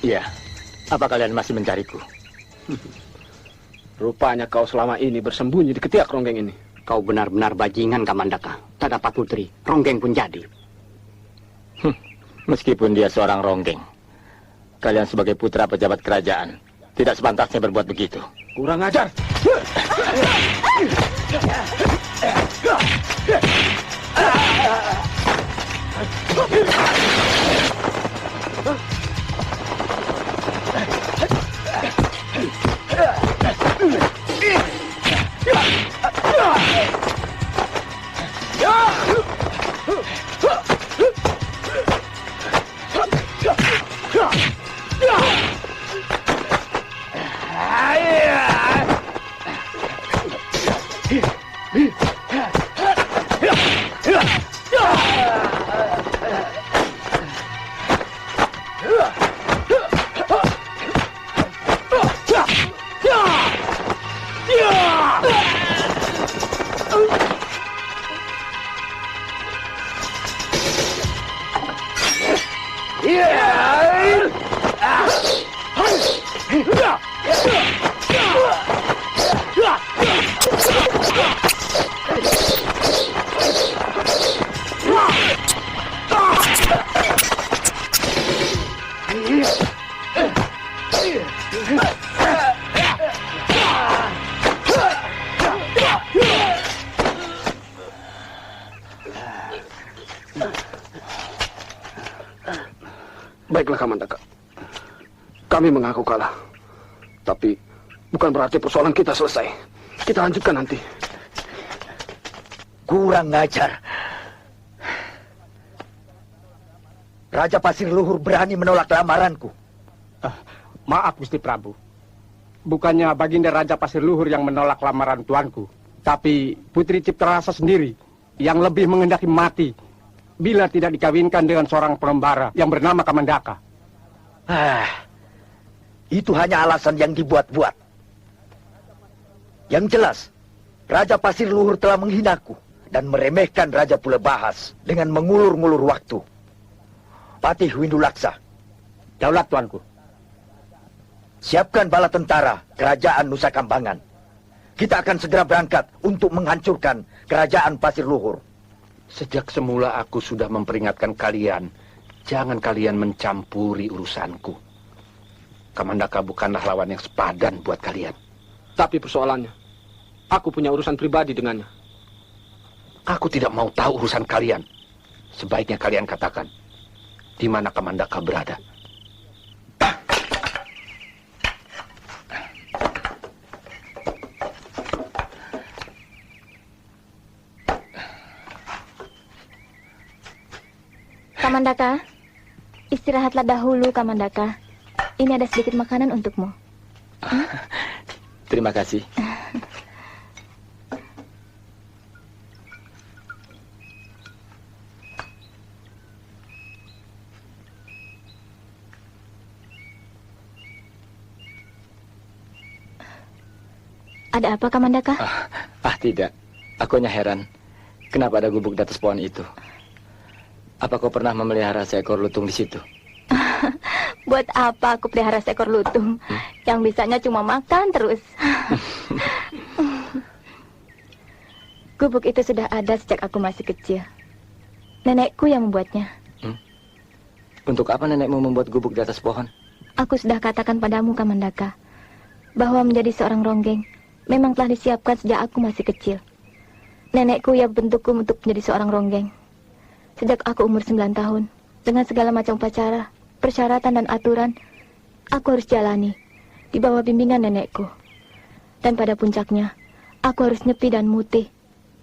Speaker 9: Iya, apa kalian masih mencariku?
Speaker 11: Rupanya kau selama ini bersembunyi di ketiak ronggeng ini.
Speaker 2: Kau benar-benar bajingan, Kamandaka. Tak dapat putri, ronggeng pun jadi.
Speaker 7: Meskipun dia seorang ronggeng, kalian sebagai putra pejabat kerajaan tidak sepantasnya berbuat begitu.
Speaker 11: Kurang ajar. Baiklah Kamandaka, kami mengaku kalah. Tapi bukan berarti persoalan kita selesai. Kita lanjutkan nanti.
Speaker 9: Kurang ajar. Raja Pasir Luhur berani menolak lamaranku.
Speaker 1: Maaf Gusti Prabu. Bukannya Baginda Raja Pasir Luhur yang menolak lamaran tuanku, tapi Putri Ciptarasa sendiri yang lebih menghendaki mati bila tidak dikawinkan dengan seorang pengembara yang bernama Kamandaka.
Speaker 9: Itu hanya alasan yang dibuat-buat. Yang jelas, Raja Pasir Luhur telah menghinaku dan meremehkan Raja Pulebahas dengan mengulur-ngulur waktu. Patih Windu Laksa.
Speaker 1: Daulat tuanku.
Speaker 9: Siapkan bala tentara kerajaan Nusa Kambangan. Kita akan segera berangkat untuk menghancurkan kerajaan Pasir Luhur.
Speaker 5: Sejak semula aku sudah memperingatkan kalian, jangan kalian mencampuri urusanku. Kamandaka bukanlah lawan yang sepadan buat kalian.
Speaker 11: Tapi persoalannya, aku punya urusan pribadi dengannya.
Speaker 5: Aku tidak mau tahu urusan kalian. Sebaiknya kalian katakan, di mana Kamandaka berada.
Speaker 6: Kamandaka, istirahatlah dahulu Kamandaka. Ini ada sedikit makanan untukmu.
Speaker 7: Terima kasih.
Speaker 6: Ada apa Kamandaka?
Speaker 7: Tidak. Aku hanya heran. Kenapa ada gubuk di atas pohon itu? Apa kau pernah memelihara seekor lutung di situ?
Speaker 6: Buat apa aku pelihara seekor lutung? Yang bisanya cuma makan terus. Gubuk itu sudah ada sejak aku masih kecil. Nenekku yang membuatnya.
Speaker 7: Untuk apa nenekmu membuat gubuk di atas pohon?
Speaker 6: Aku sudah katakan padamu Kamandaka, bahwa menjadi seorang ronggeng memang telah disiapkan sejak aku masih kecil. Nenekku yang bentukku untuk menjadi seorang ronggeng. Sejak aku umur 9 tahun, dengan segala macam upacara, persyaratan dan aturan, aku harus jalani di bawah bimbingan nenekku. Dan pada puncaknya, aku harus nyepi dan mutih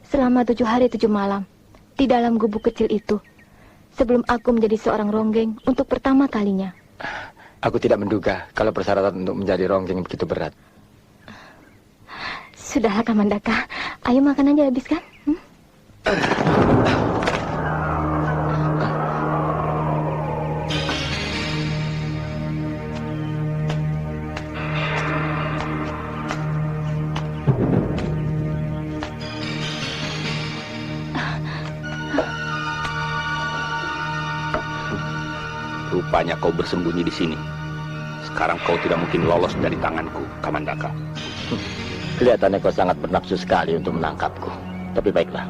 Speaker 6: selama 7 hari 7 malam di dalam gubuk kecil itu, sebelum aku menjadi seorang ronggeng untuk pertama kalinya.
Speaker 7: Aku tidak menduga kalau persyaratan untuk menjadi ronggeng begitu berat.
Speaker 6: Sudahlah Kamandaka, ayo makan aja habiskan.
Speaker 5: Rupanya kau bersembunyi di sini. Sekarang kau tidak mungkin lolos dari tanganku, Kamandaka.
Speaker 9: Kelihatannya kau sangat bernafsu sekali untuk menangkapku. Tapi baiklah,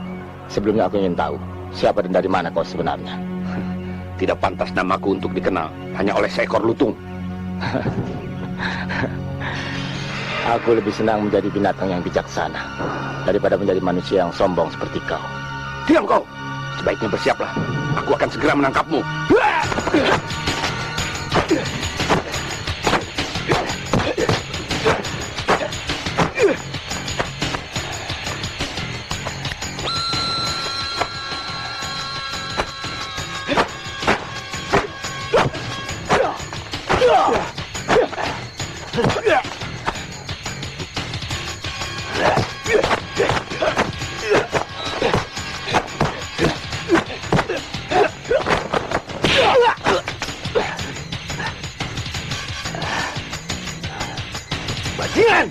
Speaker 9: sebelumnya aku ingin tahu siapa dan dari mana kau sebenarnya.
Speaker 5: Tidak pantas namaku untuk dikenal hanya oleh seekor lutung.
Speaker 9: Aku lebih senang menjadi binatang yang bijaksana daripada menjadi manusia yang sombong seperti kau.
Speaker 5: Diam kau! Sebaiknya bersiaplah. Aku akan segera menangkapmu. Bajingan!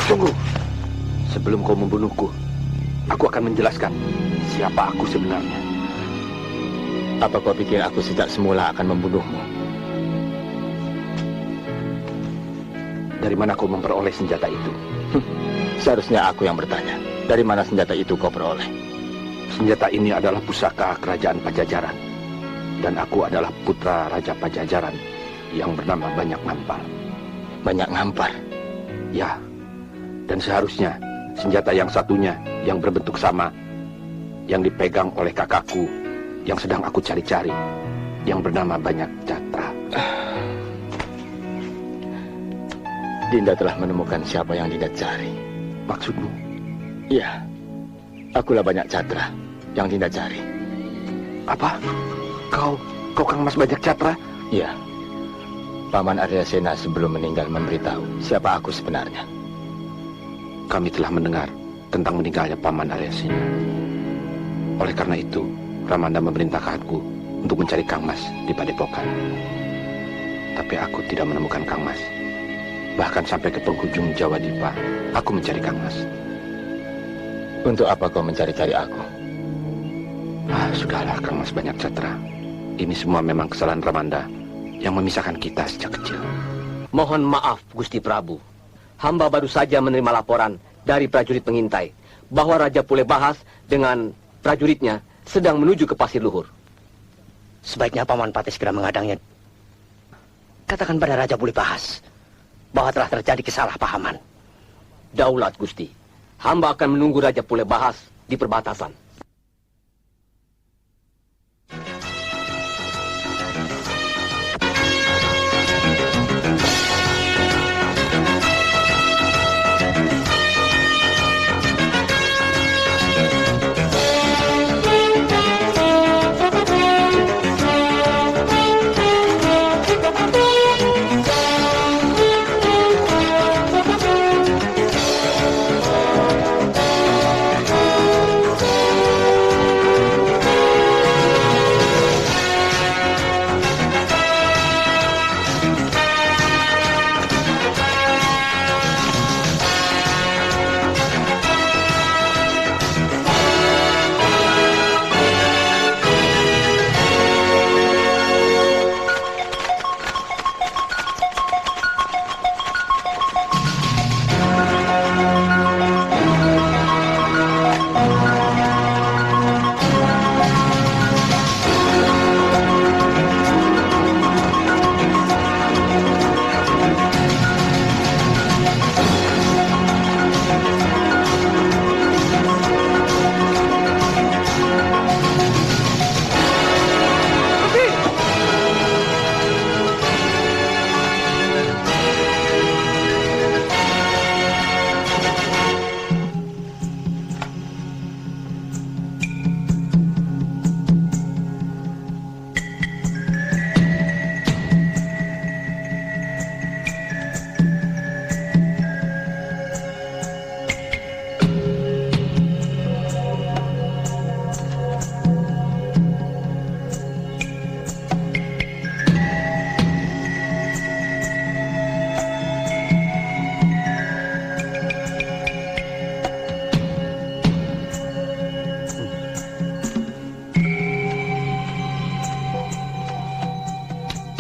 Speaker 5: Tunggu. Sebelum kau membunuhku, aku akan menjelaskan siapa aku sebenarnya.
Speaker 9: Apa kau pikir aku sejak semula akan membunuhmu?
Speaker 5: Dari mana kau memperoleh senjata itu?
Speaker 9: Seharusnya aku yang bertanya. Dari mana senjata itu kau peroleh?
Speaker 5: Senjata ini adalah pusaka kerajaan Pajajaran. Dan aku adalah putra Raja Pajajaran yang bernama Banyak Ngampar.
Speaker 9: Banyak Ngampar?
Speaker 5: Ya. Dan seharusnya senjata yang satunya yang berbentuk sama, yang dipegang oleh kakakku yang sedang aku cari-cari, yang bernama Banyak Catra.
Speaker 9: Dinda telah menemukan siapa yang Dinda cari.
Speaker 5: Maksudmu?
Speaker 9: Iya, akulah Banyak Catra yang Dinda cari.
Speaker 5: Apa? Kau Kang Mas Banyak Catra?
Speaker 9: Iya. Paman Aryasena sebelum meninggal memberitahu siapa aku sebenarnya.
Speaker 5: Kami telah mendengar tentang meninggalnya Paman Aryasena. Oleh karena itu, Ramanda memerintahkanku untuk mencari Kang Mas di Padepokan. Tapi aku tidak menemukan Kang Mas. Bahkan sampai ke penghujung Jawa Dipa, aku mencari Kang Mas.
Speaker 9: Untuk apa kau mencari-cari aku?
Speaker 5: Sudahlah Kang Mas Banyak Catra. Ini semua memang kesalahan Ramanda yang memisahkan kita sejak kecil.
Speaker 3: Mohon maaf, Gusti Prabu. Hamba baru saja menerima laporan dari prajurit pengintai bahwa Raja Pulebahas dengan prajuritnya sedang menuju ke Pasir Luhur.
Speaker 4: Sebaiknya Paman Patih segera menghadangnya. Katakan pada Raja Pulebahas bahwa telah terjadi kesalahpahaman.
Speaker 3: Daulat, Gusti. hamba akan menunggu Raja Pulebahas di perbatasan.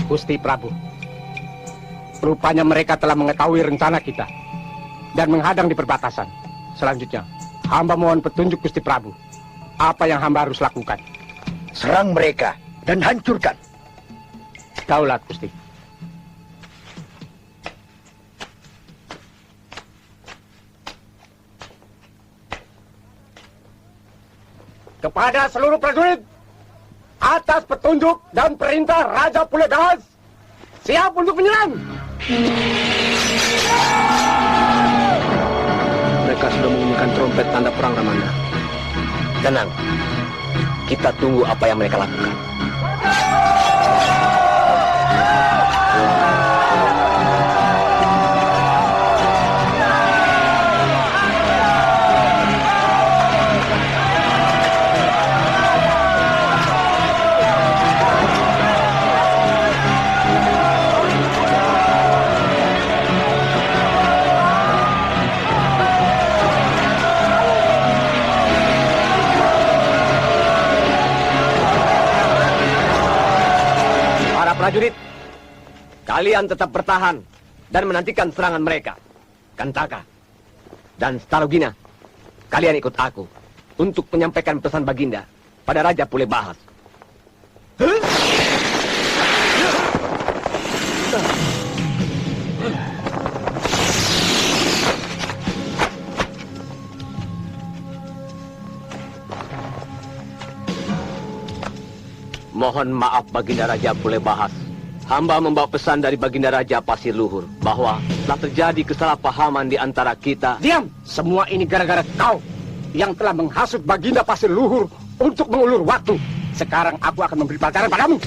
Speaker 1: Gusti Prabu, rupanya mereka telah mengetahui rencana kita dan menghadang di perbatasan. Selanjutnya, hamba mohon petunjuk Gusti Prabu. Apa yang hamba harus lakukan?
Speaker 9: Serang mereka dan hancurkan.
Speaker 1: Daulat, Gusti. Kepada seluruh prajurit, atas petunjuk dan perintah Raja Pulebahas, siap untuk menyerang.
Speaker 11: Mereka sudah menggunakan trompet tanda perang Ramanda.
Speaker 3: Tenang, kita tunggu apa yang mereka lakukan. Prajurit, kalian tetap bertahan dan menantikan serangan mereka. Kantaka dan Starogina, kalian ikut aku untuk menyampaikan pesan Baginda pada Raja Pulebahas. Mohon maaf Baginda Raja Pulebahas. Hamba membawa pesan dari Baginda Raja Pasir Luhur bahwa telah terjadi kesalahpahaman di antara kita.
Speaker 1: Diam! Semua ini gara-gara kau yang telah menghasut Baginda Pasir Luhur untuk mengulur waktu. Sekarang aku akan memberi pelajaran padamu.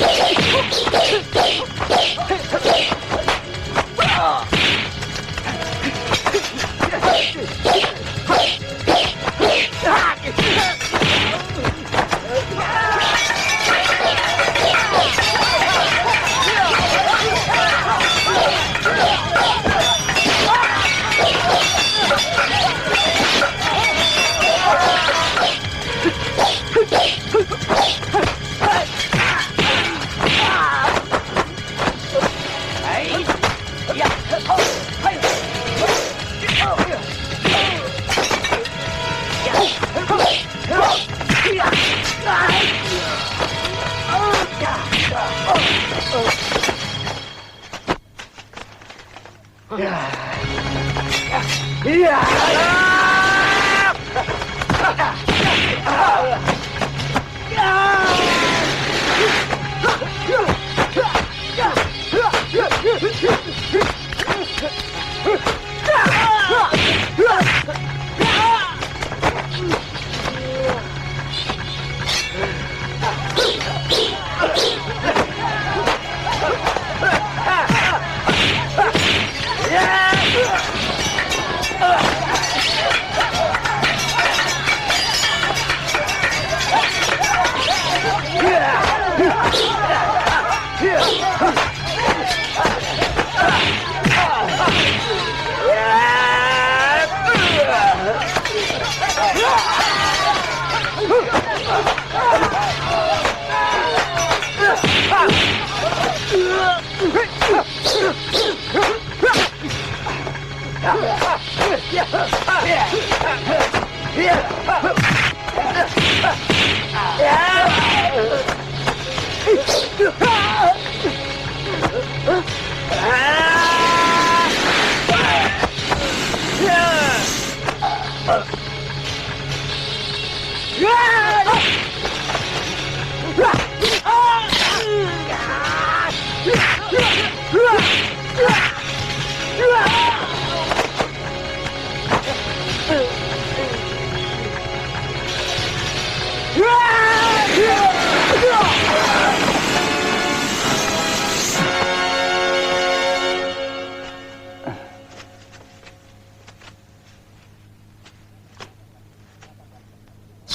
Speaker 12: Yeah.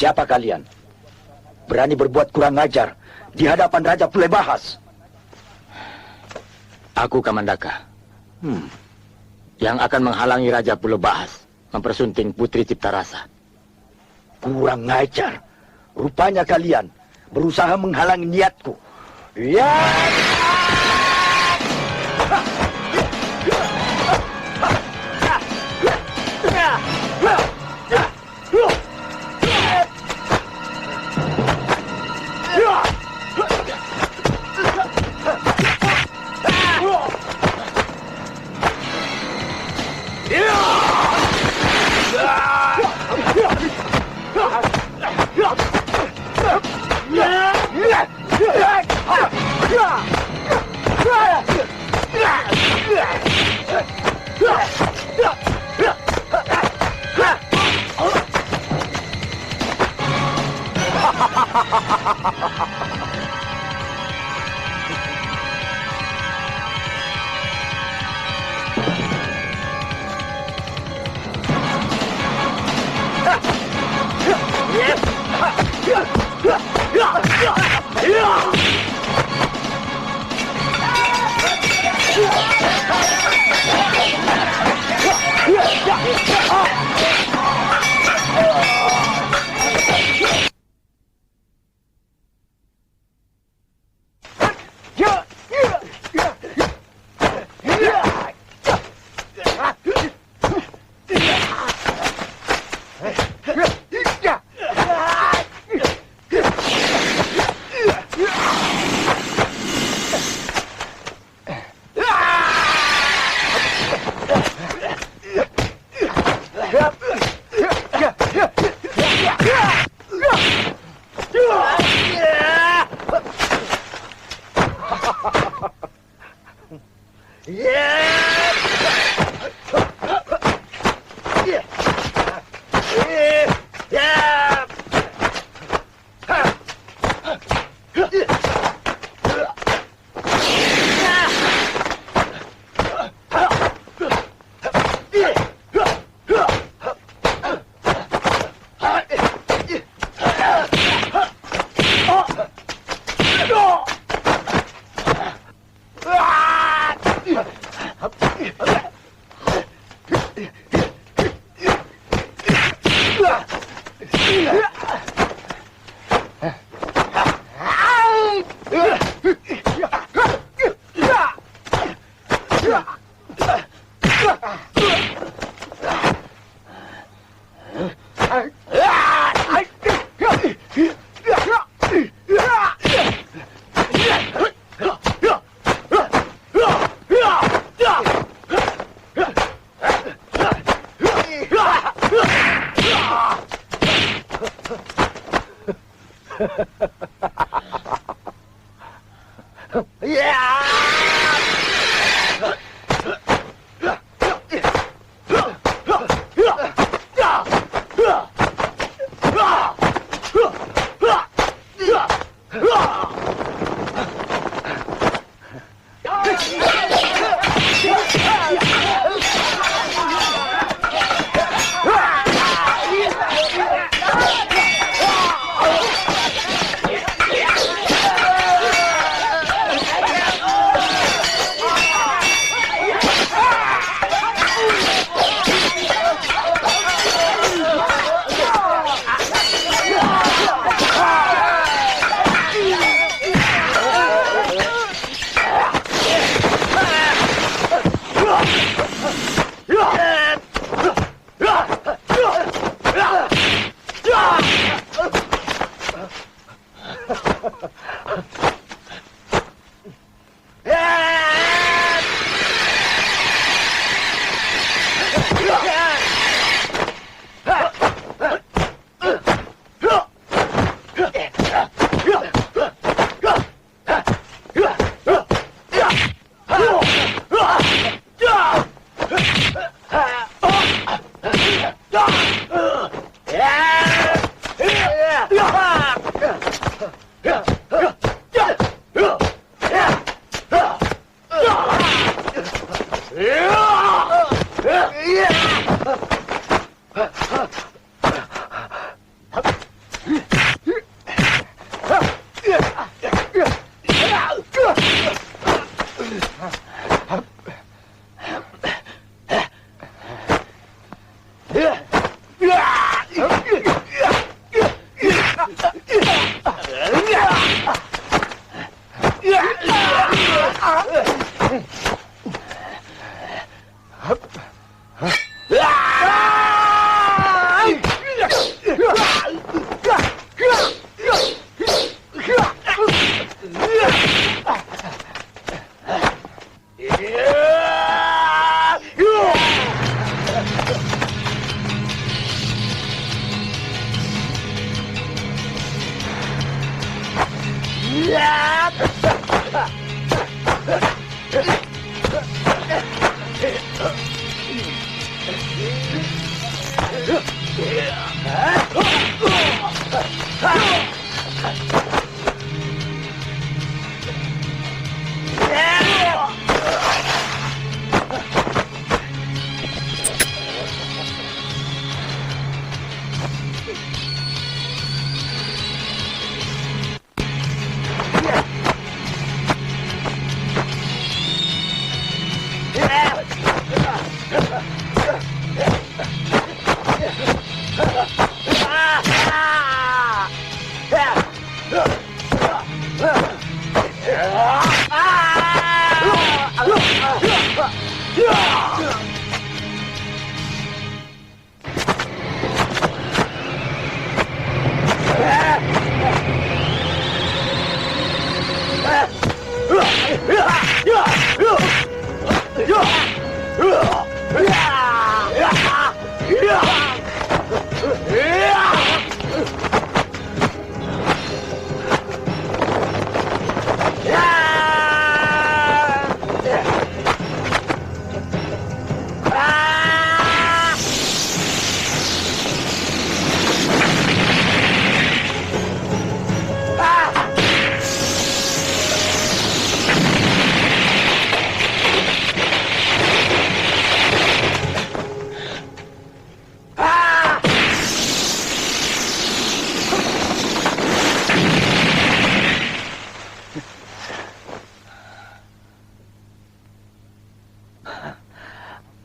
Speaker 9: Siapa kalian? Berani berbuat kurang ajar di hadapan Raja Pulebahas?
Speaker 7: Aku Kamandaka. Yang akan menghalangi Raja Pulebahas mempersunting Putri Ciptarasa.
Speaker 9: Kurang ajar. Rupanya kalian berusaha menghalangi niatku. Ya!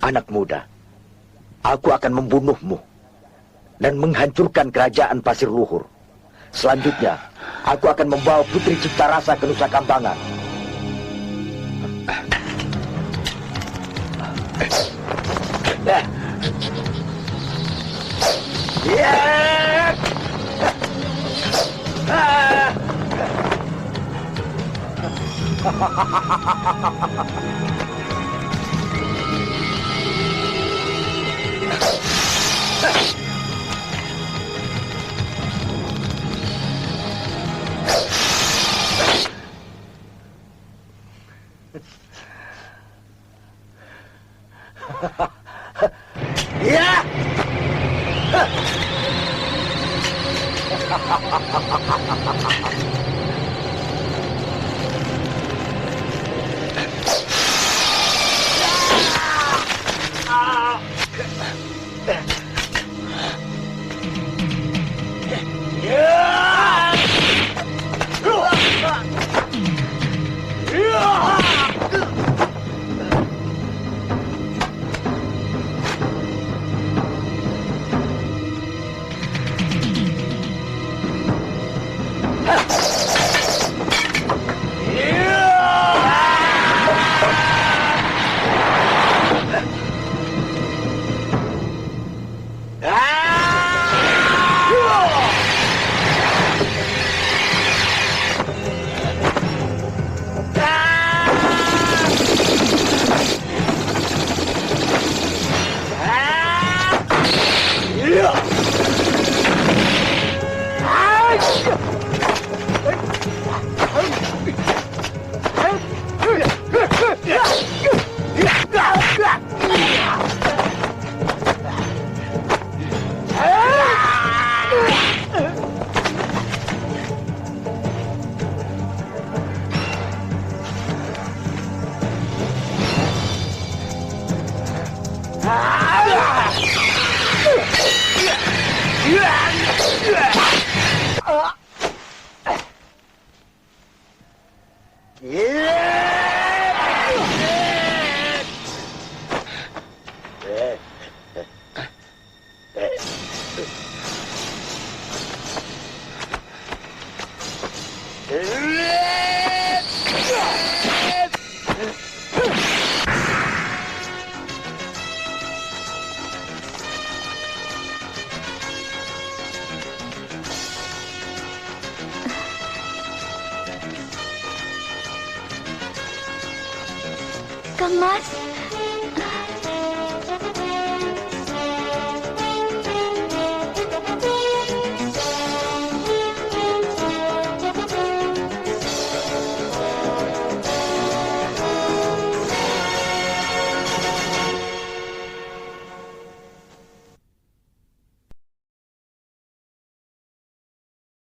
Speaker 9: Anak muda, aku akan membunuhmu dan menghancurkan kerajaan Pasir Luhur. Selanjutnya, aku akan membawa Putri Ciptarasa ke Nusa Kambangan.
Speaker 6: Kang Mas.